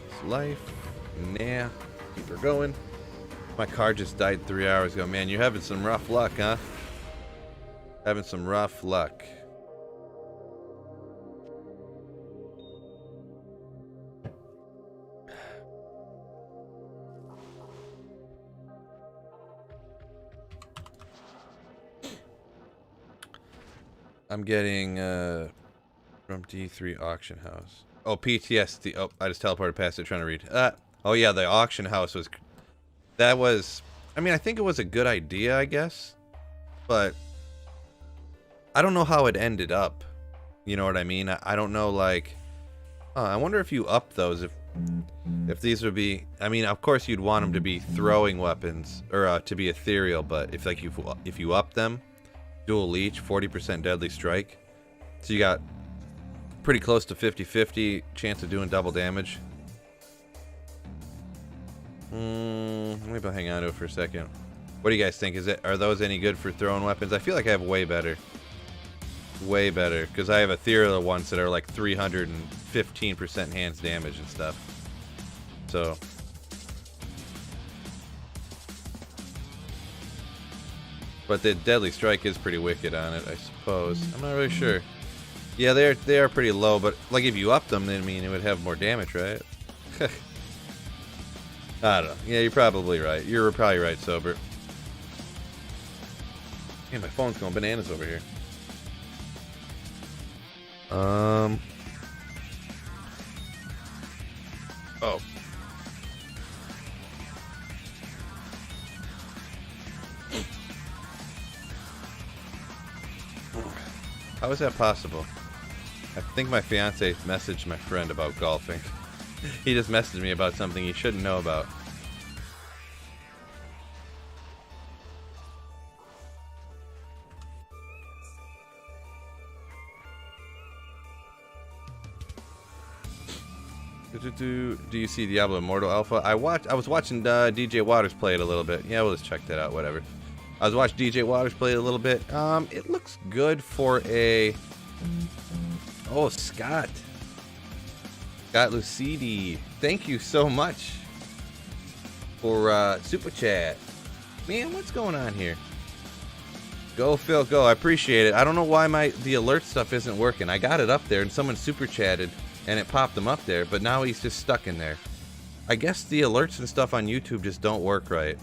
It's life. Nah. Keep her going. My car just died 3 hours ago. Man, you're having some rough luck, huh? Having some rough luck. I'm getting from D3 auction house. Oh, PTSD. Oh, I just teleported past it trying to read. Oh yeah, the auction house was. That was. I mean, I think it was a good idea, I guess, but I don't know how it ended up. You know what I mean? I don't know. Like, I wonder if you up those. If these would be. I mean, of course you'd want them to be throwing weapons or to be ethereal, but if you up them. Dual leech, 40% deadly strike. So you got pretty close to 50-50 chance of doing double damage. Maybe I'll hang on to it for a second. What do you guys think? Are those any good for throwing weapons? I feel like I have way better. Way better. Because I have ethereal ones that are like 315% enhanced damage and stuff. So... But the deadly strike is pretty wicked on it, I suppose. I'm not really sure. Yeah, they are pretty low, but like if you up them, then I mean it would have more damage, right? I don't know. Yeah, you're probably right. You're probably right, Sober. Man, my phone's going bananas over here. Oh. How is that possible? I think my fiance messaged my friend about golfing. He just messaged me about something he shouldn't know about. Do you see Diablo Immortal Alpha? I was watching DJ Waters play it a little bit. Yeah, we'll just check that out. Whatever. I was watching DJ Waters play it a little bit. It looks good for a... Oh, Scott. Scott Lucidi. Thank you so much for Super Chat. Man, what's going on here? Go, Phil, go. I appreciate it. I don't know why the alert stuff isn't working. I got it up there and someone Super Chatted and it popped him up there, but now he's just stuck in there. I guess the alerts and stuff on YouTube just don't work right.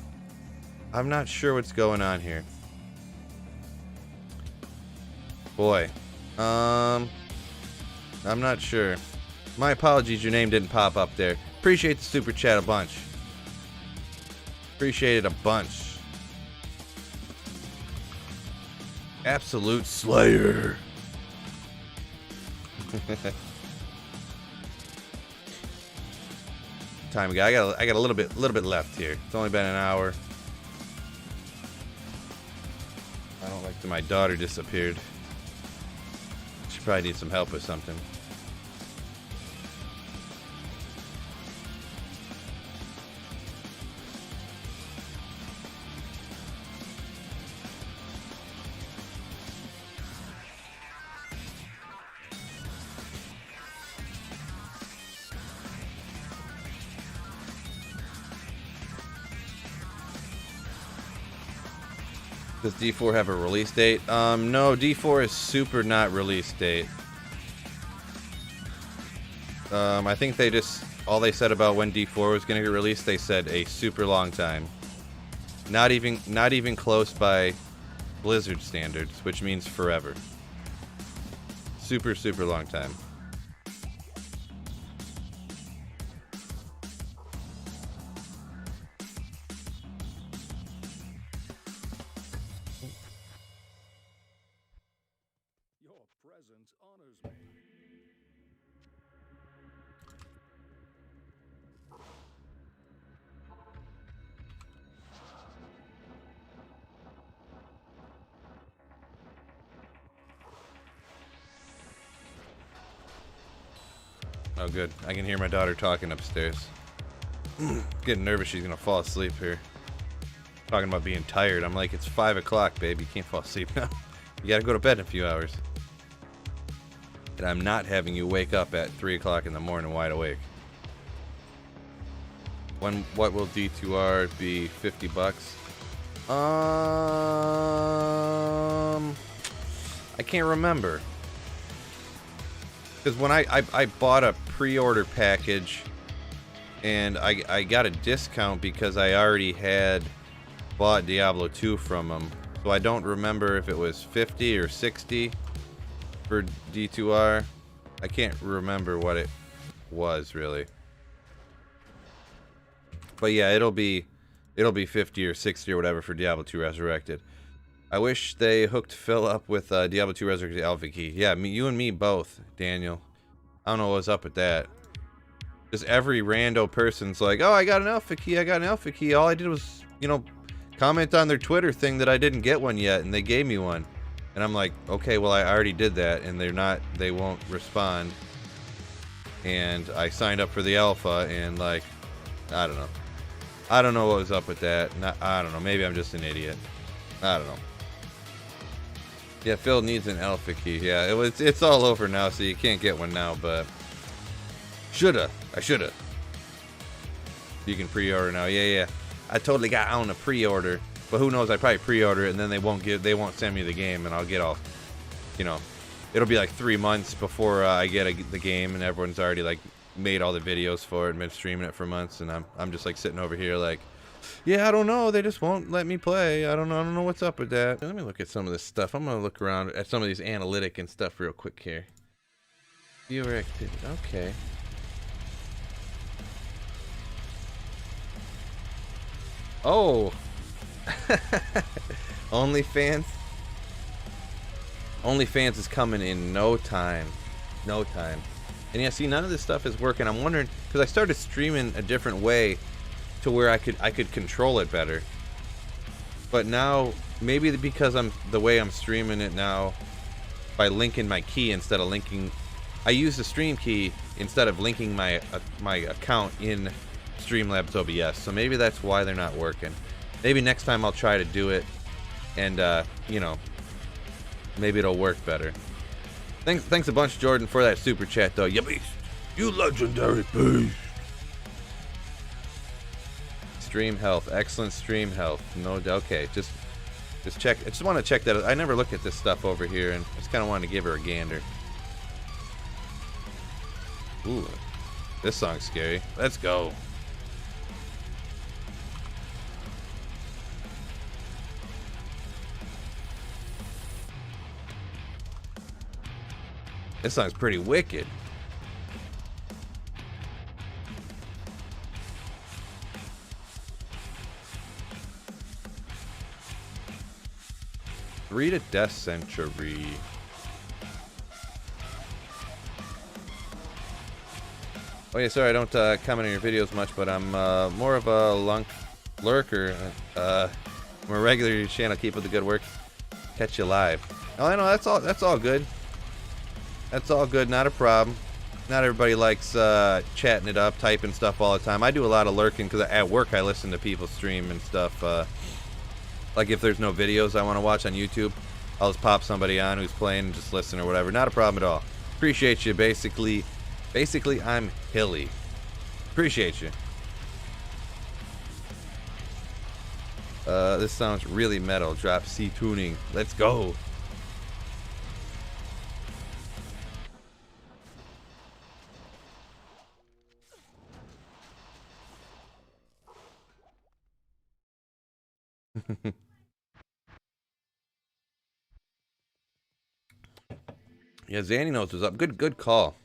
I'm not sure what's going on here. Boy. I'm not sure. My apologies, your name didn't pop up there. Appreciate the super chat a bunch. Appreciate it a bunch. Absolute Slayer. Time we got. I got a little bit left here. It's only been an hour. I don't like that my daughter disappeared. She probably needs some help with something. Does D4 have a release date? No, D4 is super not release date. I think they just, all they said about when D4 was going to get released, they said a super long time. Not even close by Blizzard standards, which means forever. Super, super long time. Oh, good. I can hear my daughter talking upstairs. Getting nervous she's gonna fall asleep here. Talking about being tired. I'm like, it's 5 o'clock, babe. You can't fall asleep now. You gotta go to bed in a few hours. And I'm not having you wake up at 3 o'clock in the morning wide awake. What will D2R be? 50 bucks? I can't remember. Because when I bought a pre-order package, and I got a discount because I already had bought Diablo 2 from them. So I don't remember if it was 50 or 60 for D2R. I can't remember what it was really. But yeah, it'll be 50 or 60 or whatever for Diablo 2 Resurrected. I wish they hooked Phil up with Diablo 2 Resurrected Alpha Key. Yeah, you and me both, Daniel. I don't know what's up with that. Just every rando person's like, oh, I got an Alpha Key, I got an Alpha Key. All I did was, you know, comment on their Twitter thing that I didn't get one yet, and they gave me one. And I'm like, okay, well, I already did that, and they won't respond. And I signed up for the alpha, and like, I don't know. I don't know what was up with that. I don't know. Maybe I'm just an idiot. I don't know. Yeah, Phil needs an alpha key. Yeah, it's all over now, so you can't get one now, but I shoulda. You can pre-order now. Yeah. I totally got on a pre-order, but who knows? I probably pre-order it, and then they won't send me the game, and I'll get all, you know, it'll be like 3 months before I get the game, and everyone's already like made all the videos for it and been streaming it for months, and I'm just like sitting over here like, yeah, I don't know, they just won't let me play. I don't know what's up with that. Let me look at some of this stuff. I'm gonna look around at some of these analytic and stuff real quick here. Viewer activity. Okay. Oh. OnlyFans. OnlyFans is coming in no time. No time. And yeah, see, none of this stuff is working. I'm wondering, because I started streaming a different way to where I could control it better. But now, maybe because the way I'm streaming it now, by linking my key instead of linking, I use the stream key instead of linking my account in Streamlabs OBS. So maybe that's why they're not working. Maybe next time I'll try to do it, and you know, maybe it'll work better. Thanks a bunch, Jordan, for that super chat, though. You beast, you legendary beast. Stream health, excellent stream health. No, okay, just check. I just want to check that. I never look at this stuff over here, and I just kind of wanted to give her a gander. Ooh, this song's scary. Let's go. This song's pretty wicked. Read a Death Century. Oh yeah, sorry I don't comment on your videos much, but I'm more of a lurker. I'm a regular to your channel. Keep up the good work. Catch you live. Oh, I know, that's all good. That's all good, not a problem. Not everybody likes chatting it up, typing stuff all the time. I do a lot of lurking because at work I listen to people stream and stuff. Like if there's no videos I want to watch on YouTube, I'll just pop somebody on who's playing and just listen or whatever. Not a problem at all. Appreciate you, basically I'm hilly. Appreciate you. This sounds really metal. Drop C tuning. Let's go. Yeah, Zanny knows what's up. Good call.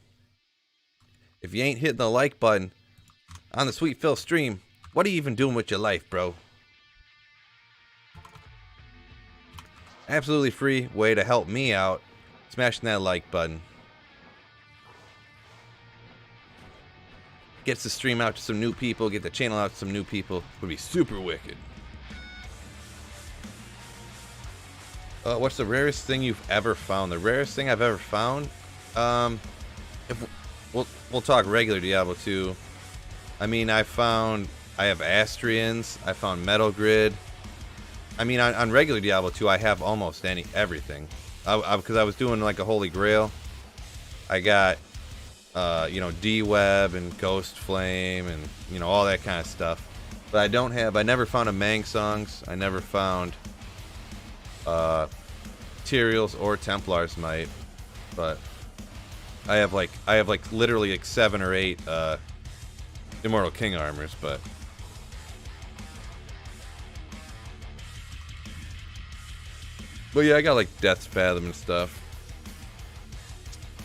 If you ain't hitting the like button on the Sweet Phil stream, what are you even doing with your life, bro? Absolutely free way to help me out. Smashing that like button. Gets the stream out to some new people, get the channel out to some new people. Would be super wicked. What's the rarest thing you've ever found? The rarest thing I've ever found? We'll talk regular Diablo 2. I mean, I have Astrians. I found Metal Grid. I mean, on regular Diablo 2, I have almost everything. Because I was doing like a Holy Grail. I got You know, D-Web and Ghost Flame and, you know, all that kind of stuff. But I never found a Mang songs. I never found Tyrael's or Templar's Might. But I have like literally like 7 or 8 Immortal King armors, but yeah, I got like Death's Fathom and stuff.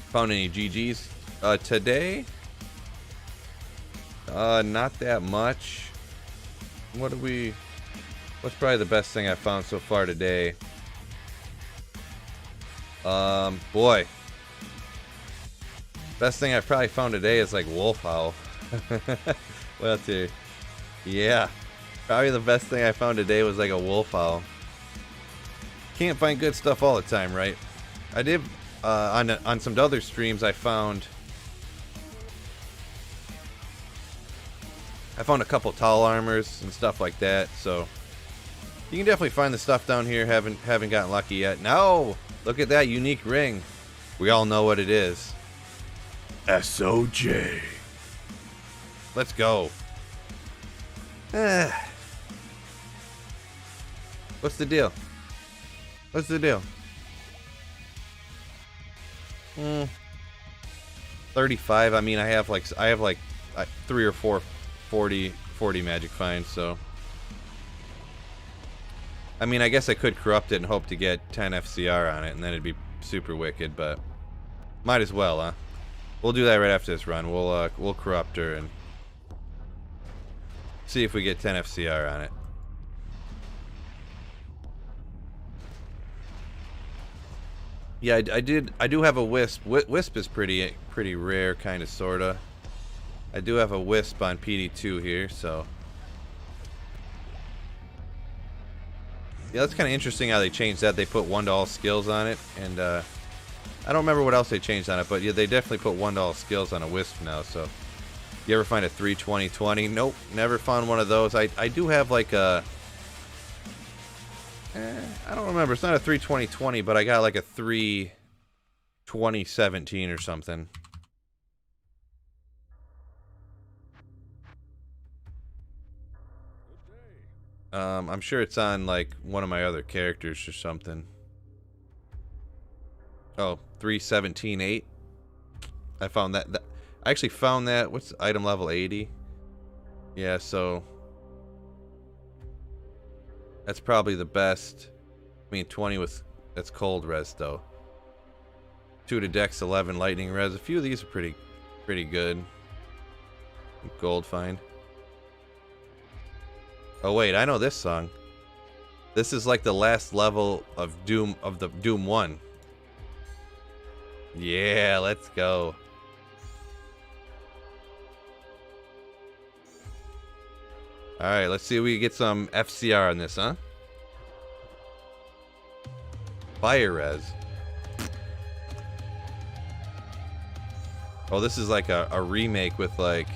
Found any GGs today? Not that much. What's probably the best thing I found so far today? Boy. Best thing I've probably found today is like Wolf Howl. Well, too. Yeah. Probably the best thing I found today was like a Wolf Howl. Can't find good stuff all the time, right? I did, on some other streams, I found a couple tall armors and stuff like that, so you can definitely find the stuff down here. Haven't gotten lucky yet. No! Look at that unique ring. We all know what it is. SOJ. Let's go. What's the deal? What's the deal? 35. I mean, I have like 3 or 4 40 magic finds, so I mean, I guess I could corrupt it and hope to get 10 FCR on it, and then it'd be super wicked, but might as well, huh? We'll do that right after this run. We'll corrupt her and see if we get 10 FCR on it. Yeah, I do have a Wisp. Wisp is pretty rare, kind of, sorta. I do have a Wisp on PD2 here, so yeah, that's kind of interesting how they changed that. They put 1 to all skills on it, and I don't remember what else they changed on it, but yeah, they definitely put 1 to all skills on a Wisp now. So, you ever find a 3-20-20? Nope, never found one of those. I do have like a I don't remember. It's not a 3-20-20, but I got like a 3-20-17 or something. I'm sure it's on like one of my other characters or something. Oh, 3-17-8. I found that. I actually found that. What's item level 80? Yeah, so that's probably the best. I mean, 20 with that's cold res though. 2 to dex 11 lightning res. A few of these are pretty good. Gold find. Oh wait, I know this song. This is like the last level of Doom, of the Doom 1. Yeah, let's go. Alright, let's see if we can get some FCR on this, huh? Fire res. Oh, this is like a remake with like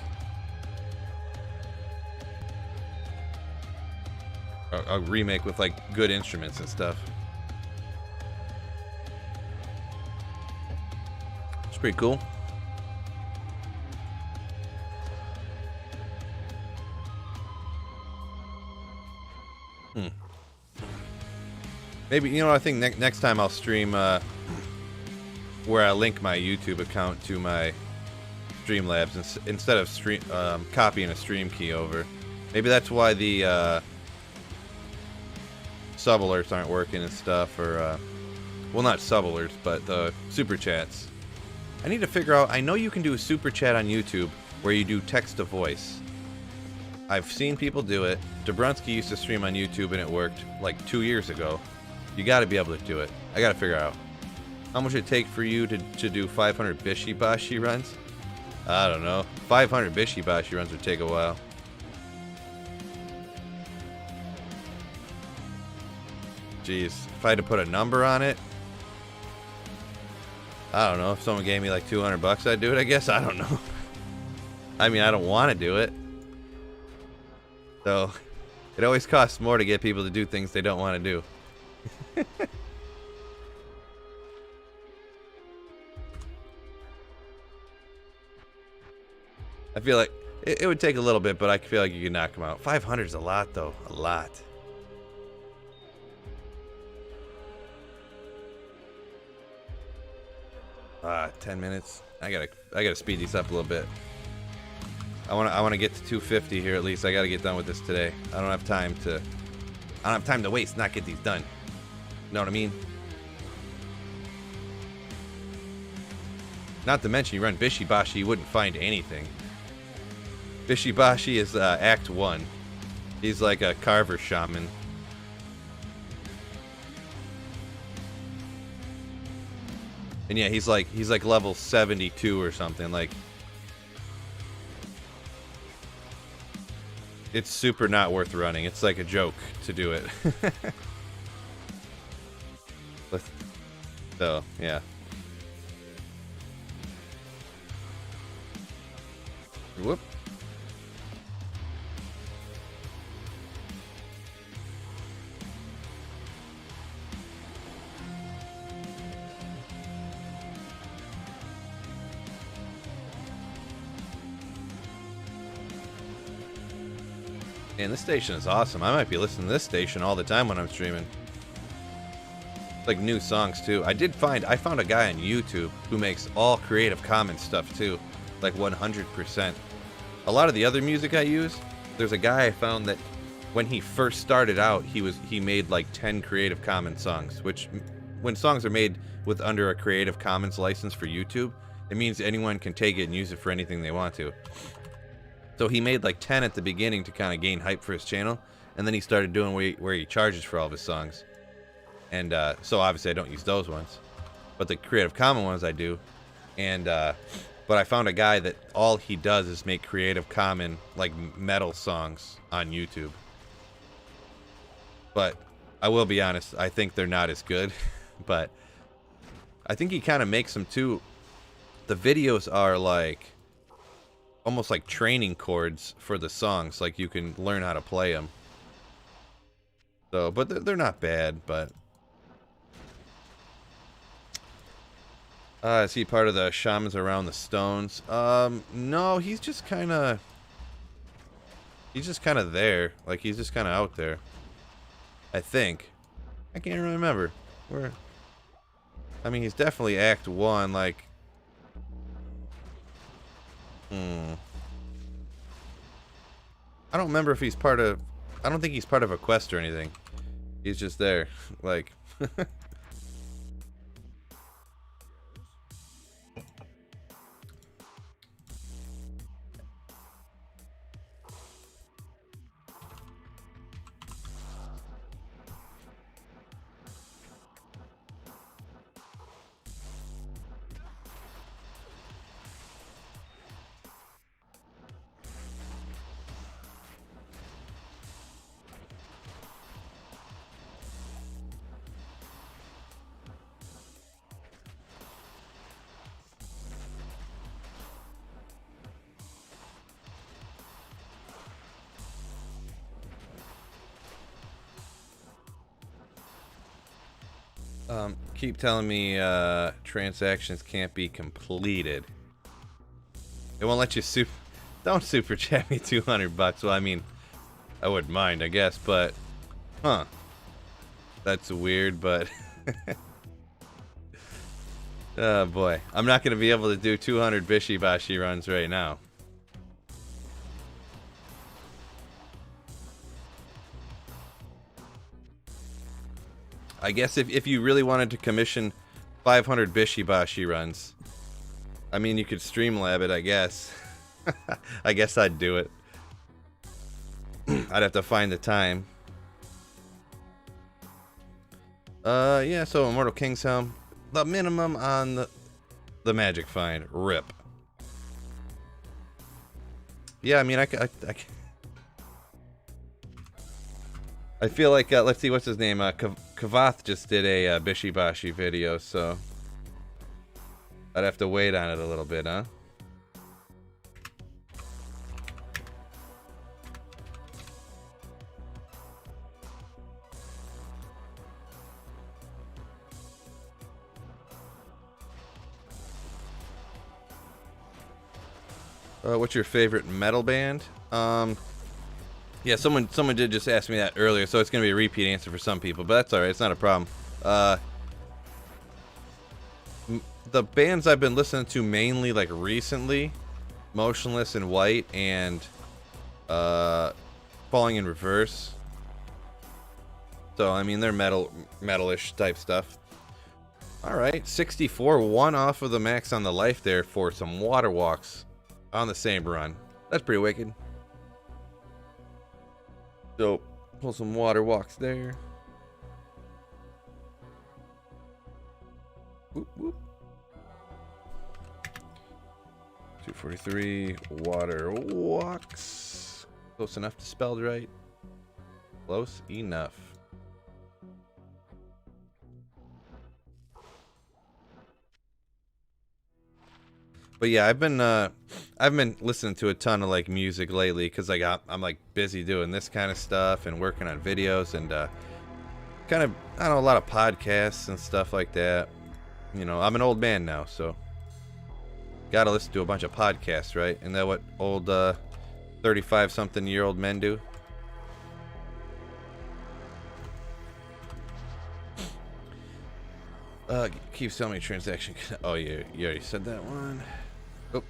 a remake with like good instruments and stuff. It's pretty cool. Maybe, you know, I think next time I'll stream where I link my YouTube account to my Streamlabs instead of copying a stream key over. Maybe that's why the sub alerts aren't working and stuff, or well, not sub alerts, but the super chats. I need to figure out. I know you can do a super chat on YouTube where you do text to voice. I've seen people do it. Dobrunsky used to stream on YouTube and it worked like 2 years ago. You got to be able to do it. I got to figure out how much it take for you to do 500 Bishibashi runs. I don't know. 500 Bishibashi runs would take a while. Jeez, if I had to put a number on it, I don't know. If someone gave me like $200, I'd do it, I guess. I don't know. I mean, I don't want to do it. So, it always costs more to get people to do things they don't want to do. I feel like it would take a little bit, but I feel like you could knock him out. 500 is a lot, though. A lot. 10 minutes. I gotta speed these up a little bit. I wanna get to 250 here at least. I gotta get done with this today. I don't have time to waste, not get these done. Know what I mean? Not to mention, you run Bishibashi, you wouldn't find anything. Bishibashi is Act 1. He's like a carver shaman. And yeah, he's like level 72 or something. Like, it's super not worth running. It's like a joke to do it. So, yeah. Whoop. Man, this station is awesome. I might be listening to this station all the time when I'm streaming. Like new songs too. I found a guy on YouTube who makes all Creative Commons stuff too. Like 100%. A lot of the other music I use, there's a guy I found that when he first started out, he made like 10 Creative Commons songs, which when songs are made with under a Creative Commons license for YouTube, it means anyone can take it and use it for anything they want to. So he made like 10 at the beginning to kind of gain hype for his channel, and then he started doing where he charges for all of his songs. And so obviously I don't use those ones, but the Creative Commons ones I do. And but I found a guy that all he does is make Creative Commons like metal songs on YouTube. But I will be honest, I think they're not as good. But I think he kind of makes them too. The videos are like almost like training chords for the songs, like you can learn how to play them. So, but they're not bad. But is he part of the shamans around the stones? No, he's just kind of there. Like, he's just kind of out there, I think. I can't really remember. I mean, he's definitely Act 1, like... I don't remember if he's part of... I don't think he's part of a quest or anything. He's just there. Like... keep telling me transactions can't be completed. It won't let you don't super chat me $200. Well, I mean, I wouldn't mind, I guess, but huh. That's weird, but oh boy. I'm not gonna be able to do 200 Bishibashi runs right now. I guess if you really wanted to commission 500 Bishibashi runs, I mean, you could Streamlab it, I guess. I guess I'd do it. I'd have to find the time. Yeah, so Immortal King's Helm. The minimum on the Magic Find. RIP. Yeah, I mean, I feel like, let's see, what's his name? Kavath just did a Bishibashi video, so I'd have to wait on it a little bit, huh? What's your favorite metal band? Yeah, someone did just ask me that earlier, so it's gonna be a repeat answer for some people, but that's all right. It's not a problem. The bands I've been listening to mainly, like recently, Motionless in White and Falling in Reverse. So I mean, they're metalish type stuff. All right, 64, one off of the max on the life there for some water walks on the same run. That's pretty wicked. So pull some water walks there. Whoop, whoop. 243 water walks. Close enough to spelled right. Close enough. But yeah, I've been listening to a ton of like music lately because I'm like busy doing this kind of stuff and working on videos and kind of, I don't know, a lot of podcasts and stuff like that. You know, I'm an old man now, so gotta listen to a bunch of podcasts, right? Isn't that what old 35-something-year-old men do? Keeps telling me transaction. Oh, you already said that one. Oh.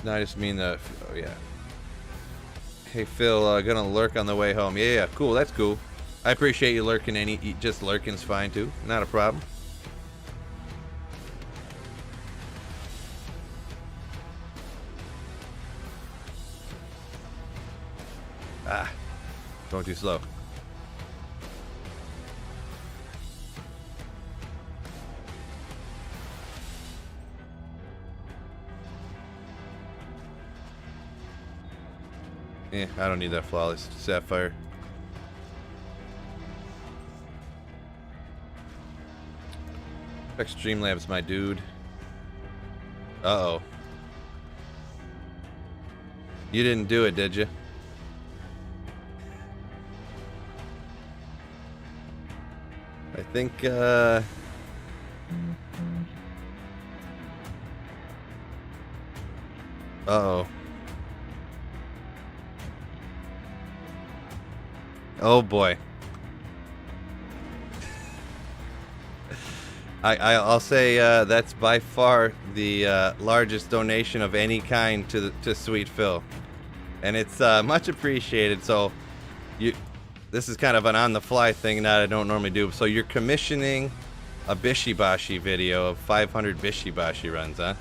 No, I just mean the. Oh yeah. Hey Phil, gonna lurk on the way home. Yeah, cool. That's cool. I appreciate you lurking. Just lurking's fine too. Not a problem. Ah, going too slow. Yeah, I don't need that flawless sapphire. Streamlabs, my dude. Uh-oh. You didn't do it, did you? I think, uh-oh. Oh boy. I'll say that's by far the largest donation of any kind to Sweet Phil, and it's much appreciated. So this is kind of an on-the-fly thing that I don't normally do. So you're commissioning a Bishibashi video of 500 Bishibashi runs, huh?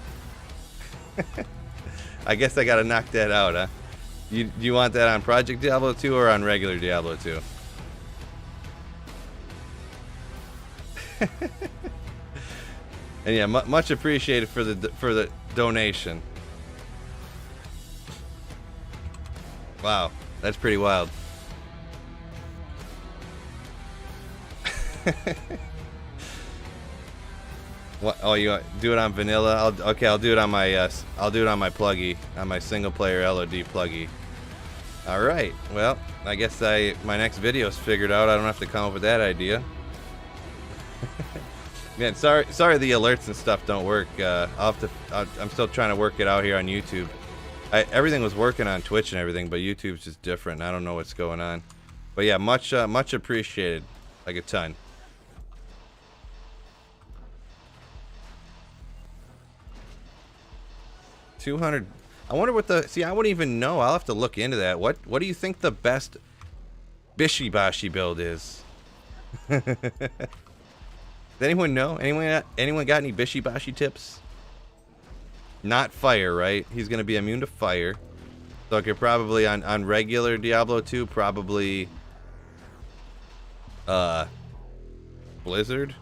I guess I gotta knock that out, huh? Do you want that on Project Diablo 2 or on regular Diablo 2? And yeah, much appreciated for the donation. Wow, that's pretty wild. What? Oh, you do it on vanilla? I'll do it on my pluggy, on my single player LOD pluggy. All right. Well, I guess my next video is figured out. I don't have to come up with that idea. Man, sorry the alerts and stuff don't work. I'm still trying to work it out here on YouTube. Everything was working on Twitch and everything, but YouTube's just different. I don't know what's going on. But yeah, much appreciated, like a ton. $200. I wonder what I wouldn't even know. I'll have to look into that. What do you think the best Bishibashi build is? Does anyone know? Anyone got any Bishibashi tips? Not fire, right? He's gonna be immune to fire. So I could probably on regular Diablo 2 probably Blizzard.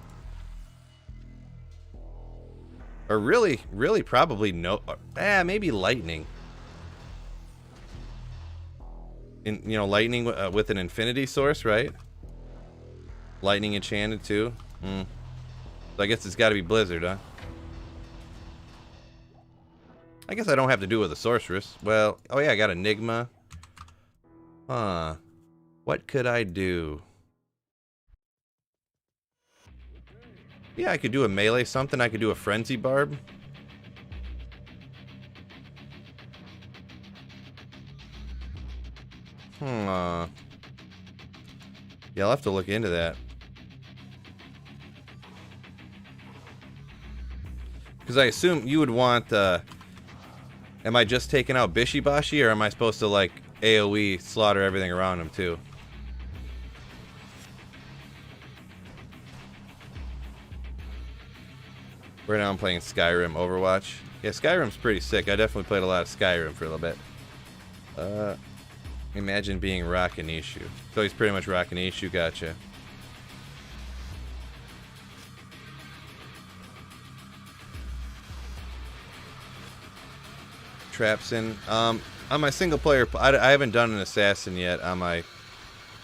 Or really probably no. Maybe lightning. Lightning with an infinity source, right? Lightning enchanted too. So I guess it's got to be Blizzard, huh? I guess I don't have to do it with a sorceress. Well, oh yeah, I got Enigma. Huh. What could I do? Yeah, I could do a melee something. I could do a frenzy barb. Yeah, I'll have to look into that. Because I assume you would want, am I just taking out Bishibashi, or am I supposed to, like, AoE slaughter everything around him, too? Right now I'm playing Skyrim Overwatch. Yeah, Skyrim's pretty sick. I definitely played a lot of Skyrim for a little bit. Imagine being Rakanishu. So he's pretty much Rakanishu, gotcha. Trapson. On my single player, I haven't done an assassin yet on my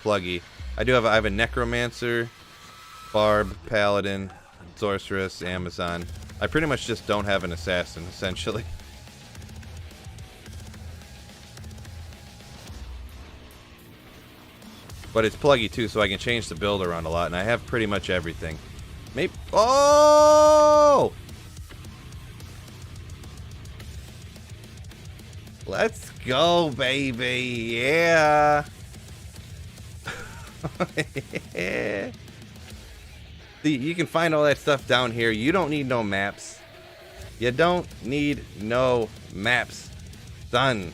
pluggy. I have a necromancer, barb, paladin, sorceress, Amazon. I pretty much just don't have an assassin, essentially. But it's pluggy too, so I can change the build around a lot, and I have pretty much everything. Maybe. Oh! Let's go, baby. Yeah. See, you can find all that stuff down here. You don't need no maps. You don't need no maps, son.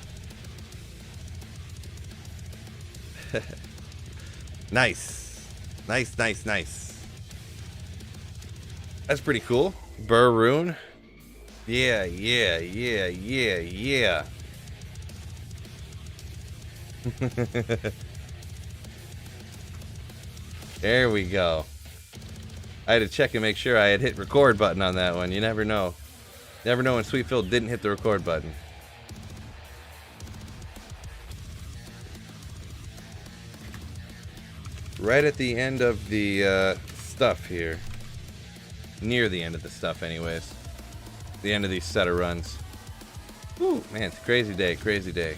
Nice. Nice, nice, nice. That's pretty cool. Burroon. Yeah, yeah, yeah, yeah, yeah. There we go. I had to check and make sure I had hit record button on that one. You never know. Never know when Sweetfield didn't hit the record button. Right at the end of the stuff here. Near the end of the stuff, anyways. The end of these set of runs. Woo, man, it's a crazy day, crazy day.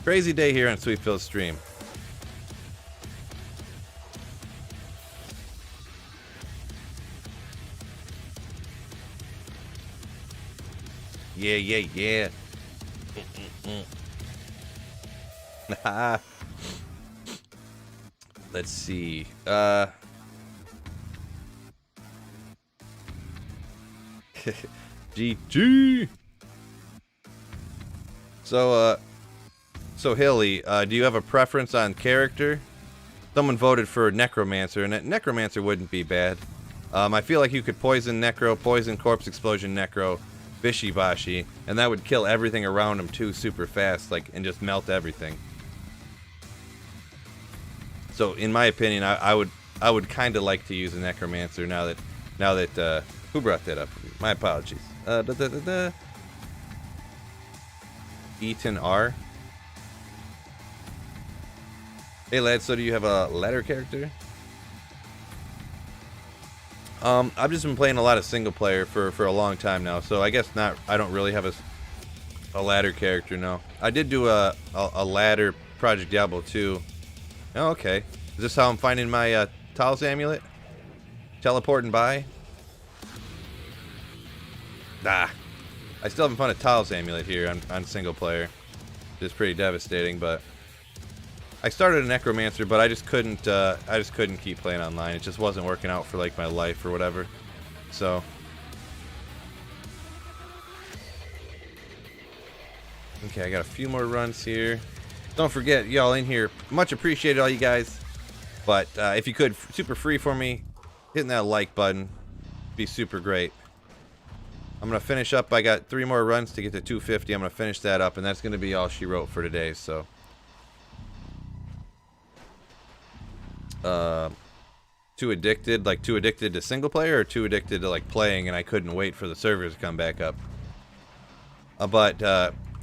Crazy day here on Sweetfield's stream. Yeah, yeah, yeah. Let's see. GG. So Hilly, do you have a preference on character? Someone voted for Necromancer, and Necromancer wouldn't be bad. I feel like you could poison Necro, poison Corpse Explosion Necro, Bishibashi, and that would kill everything around him too super fast, like, and just melt everything. So in my opinion, I would kind of like to use a Necromancer now that who brought that up? My apologies. Eaton R. Hey lad, so do you have a ladder character? I've just been playing a lot of single player for a long time now, so I guess not. I don't really have a ladder character, no. I did do a ladder Project Diablo 2. Oh, okay. Is this how I'm finding my Talos amulet? Teleporting by? Nah. I still haven't found a Talos amulet here on single player. It's pretty devastating, but I started a Necromancer, but I just couldn't keep playing online. It just wasn't working out for like my life or whatever. So okay, I got a few more runs here. Don't forget, y'all in here, much appreciated, all you guys. But if you could, super free for me, hitting that like button, be super great. I'm gonna finish up. I got 3 more runs to get to 250. I'm gonna finish that up, and that's gonna be all she wrote for today. So, too addicted, like too addicted to single player, or too addicted to like playing, and I couldn't wait for the servers to come back up.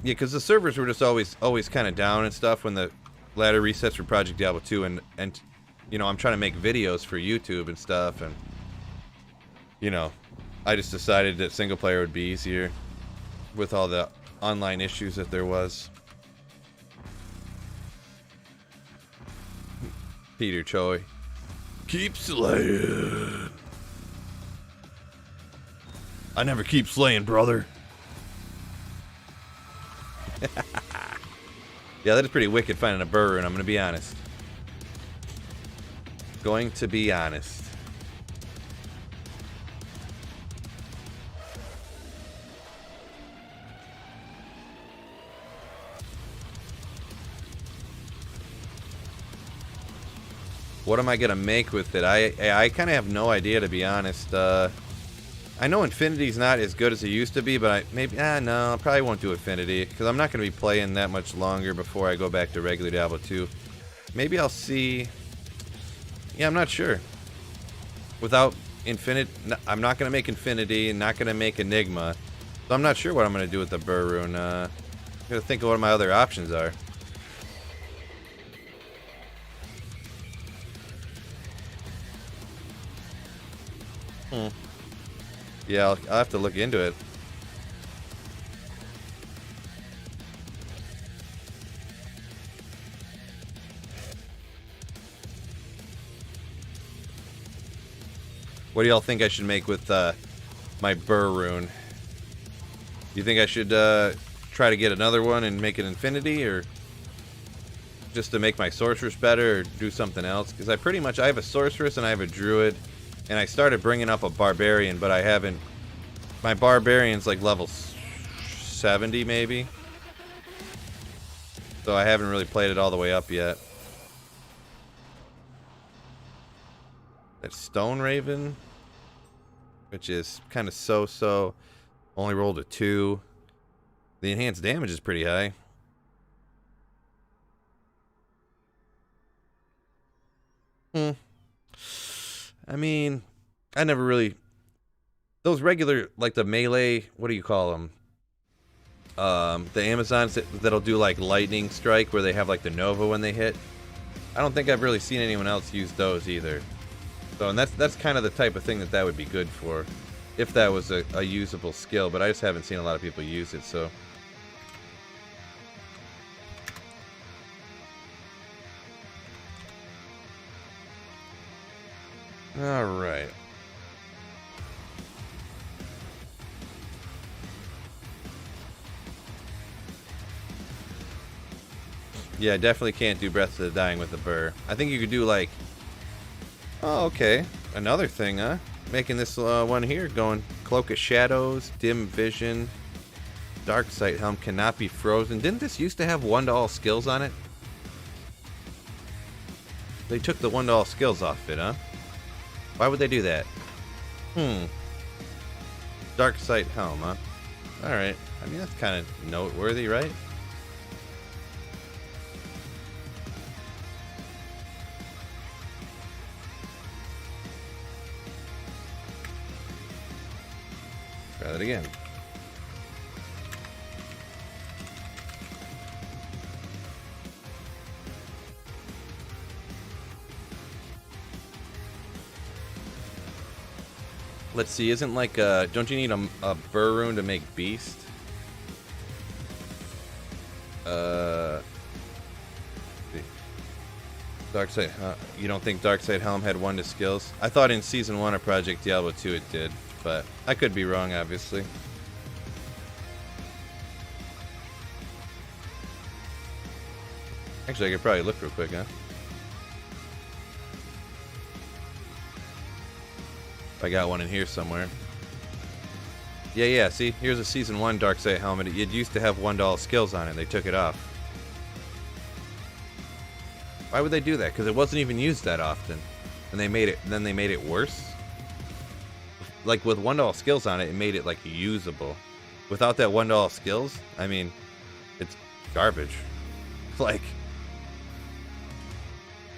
Yeah, because the servers were just always kind of down and stuff when the ladder resets for Project Diablo 2, and you know, I'm trying to make videos for YouTube and stuff, and you know, I just decided that single player would be easier with all the online issues that there was. Peter Choi. Keep slaying. I never keep slaying, brother. Yeah, that is pretty wicked finding a burr rune, I'm gonna be honest. Going to be honest. What am I gonna make with it? I kind of have no idea, to be honest. I know Infinity's not as good as it used to be, but no, I probably won't do Infinity because I'm not gonna be playing that much longer before I go back to regular Diablo 2. Maybe I'll see. Yeah, I'm not sure. Without I'm not gonna make Infinity, and not gonna make Enigma, so I'm not sure what I'm gonna do with the burr rune. I gotta think of what my other options are. Yeah, I'll have to look into it. What do y'all think I should make with my burr rune? You think I should try to get another one and make it Infinity, or just to make my sorceress better, or do something else? Because I have a sorceress and I have a druid, and I started bringing up a barbarian, but I haven't. My barbarian's like level 70 maybe, so I haven't really played it all the way up yet. That Stone Raven, which is kind of so-so, only rolled a 2. The enhanced damage is pretty high. I mean, I never really... Those regular, like the melee, what do you call them? The Amazons that'll do like lightning strike, where they have like the Nova when they hit. I don't think I've really seen anyone else use those either. So, and that's kind of the type of thing that would be good for, if that was a usable skill. But I just haven't seen a lot of people use it, so. All right. Yeah, definitely can't do Breath of the Dying with the burr. I think you could do like... Oh, okay. Another thing, huh? Making this one here, going Cloak of Shadows, Dim Vision, Dark Sight Helm cannot be frozen. Didn't this used to have 1-to-all skills on it? They took the 1-to-all skills off it, huh? Why would they do that? Dark Sight Helm, huh? Alright. I mean, that's kind of noteworthy, right? Try that again. Let's see, isn't like don't you need a burr rune to make beast? Darksight, you don't think Darksight Helm had 1 to skills? I thought in Season 1 of Project Diablo 2 it did, but I could be wrong, obviously. Actually, I could probably look real quick, huh? I got one in here somewhere. Yeah, see? Here's a Season 1 Darksight helmet. It used to have 1-to-all skills on it. They took it off. Why would they do that? Because it wasn't even used that often. And they made it worse? Like, with 1-to-all skills on it, it made it, like, usable. Without that 1-to-all skills, I mean, it's garbage. Like...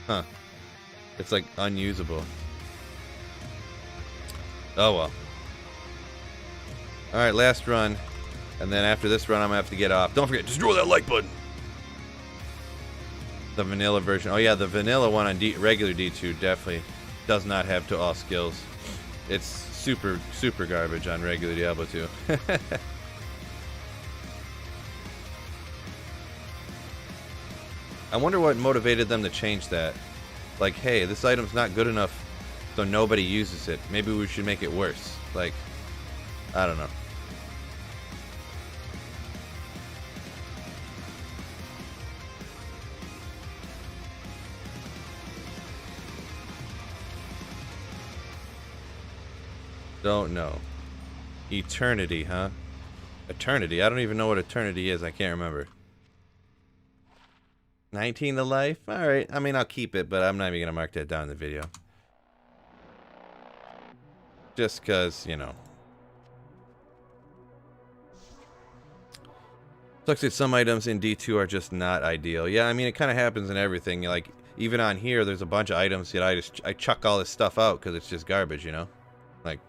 Huh. It's, like, unusable. Oh, well. Alright, last run. And then after this run, I'm going to have to get off. Don't forget, destroy that like button! The vanilla version. Oh, yeah, the vanilla one on regular D2 definitely does not have to all skills. It's super, super garbage on regular Diablo 2. I wonder what motivated them to change that. Like, hey, this item's not good enough, so nobody uses it. Maybe we should make it worse. Like, I don't know. Don't know. Eternity, huh? Eternity? I don't even know what eternity is. I can't remember. 19 to life? Alright. I mean, I'll keep it, but I'm not even going to mark that down in the video. Just because, you know. Sucks that some items in D2 are just not ideal. Yeah, I mean, it kind of happens in everything. Like, even on here, there's a bunch of items that I chuck all this stuff out because it's just garbage, you know? Like,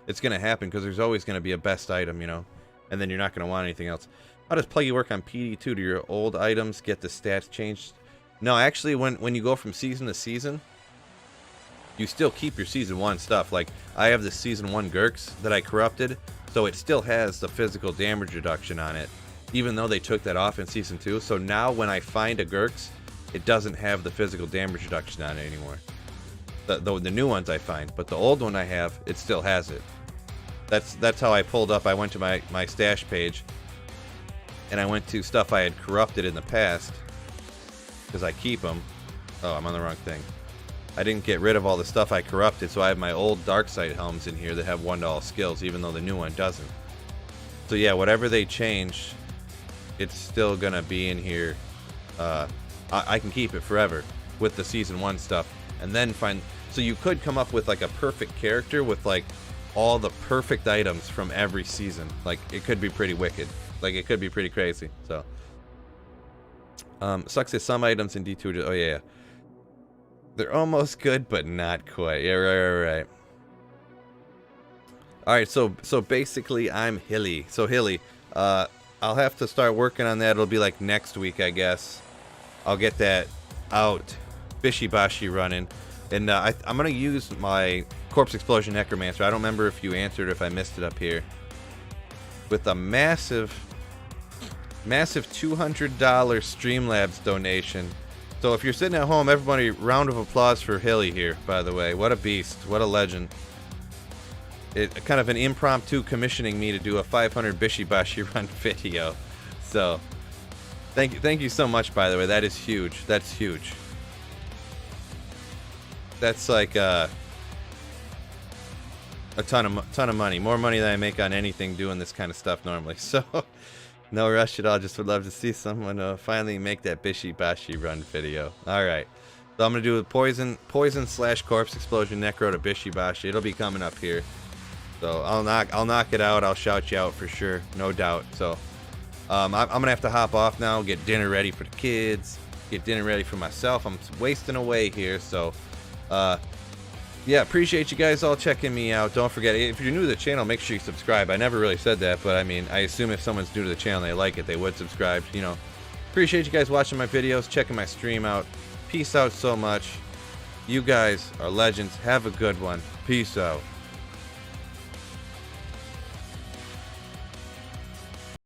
it's going to happen because there's always going to be a best item, you know? And then you're not going to want anything else. How does Pluggy work on PD2? Do your old items get the stats changed? No, actually, when you go from season to season, you still keep your season 1 stuff. Like, I have the season 1 Gurks that I corrupted, so it still has the physical damage reduction on it, even though they took that off in season 2. So now when I find a Gurks, it doesn't have the physical damage reduction on it anymore. The new ones I find, but the old one I have, it still has it. That's how I pulled up. I went to my stash page, and I went to stuff I had corrupted in the past, because I keep them. Oh, I'm on the wrong thing. I didn't get rid of all the stuff I corrupted, so I have my old dark side helms in here that have 1 to all skills, even though the new one doesn't. So yeah, whatever they change, it's still gonna be in here. I can keep it forever with the season 1 stuff, and then find. So you could come up with like a perfect character with like all the perfect items from every season. Like, it could be pretty wicked. Like, it could be pretty crazy. So, sucks that some items in D2. Oh yeah, they're almost good, but not quite. Yeah, right. All right, so basically, I'm Hilly. So Hilly, I'll have to start working on that. It'll be like next week, I guess. I'll get that out, bishy-bashy running. And I'm going to use my Corpse Explosion Necromancer. I don't remember if you answered or if I missed it up here. With a massive $200 Streamlabs donation. So if you're sitting at home, everybody, round of applause for Hilly here, by the way. What a beast. What a legend. It kind of an impromptu commissioning me to do a 500 bishy-bashy run video. So, thank you so much, by the way. That is huge. That's huge. That's like a ton of money. More money than I make on anything doing this kind of stuff normally. So, no rush at all. Just would love to see someone finally make that bishy-bashy run video. Alright. So I'm going to do a poison / corpse explosion necro to bishy-bashy. It'll be coming up here. So I'll knock it out. I'll shout you out for sure. No doubt. So I'm going to have to hop off now. Get dinner ready for the kids. Get dinner ready for myself. I'm wasting away here. So yeah, appreciate you guys all checking me out. Don't forget, if you're new to the channel, make sure you subscribe. I never really said that, but I mean, I assume if someone's new to the channel and they like it, they would subscribe. You know, appreciate you guys watching my videos, checking my stream out. Peace out so much. You guys are legends. Have a good one. Peace out.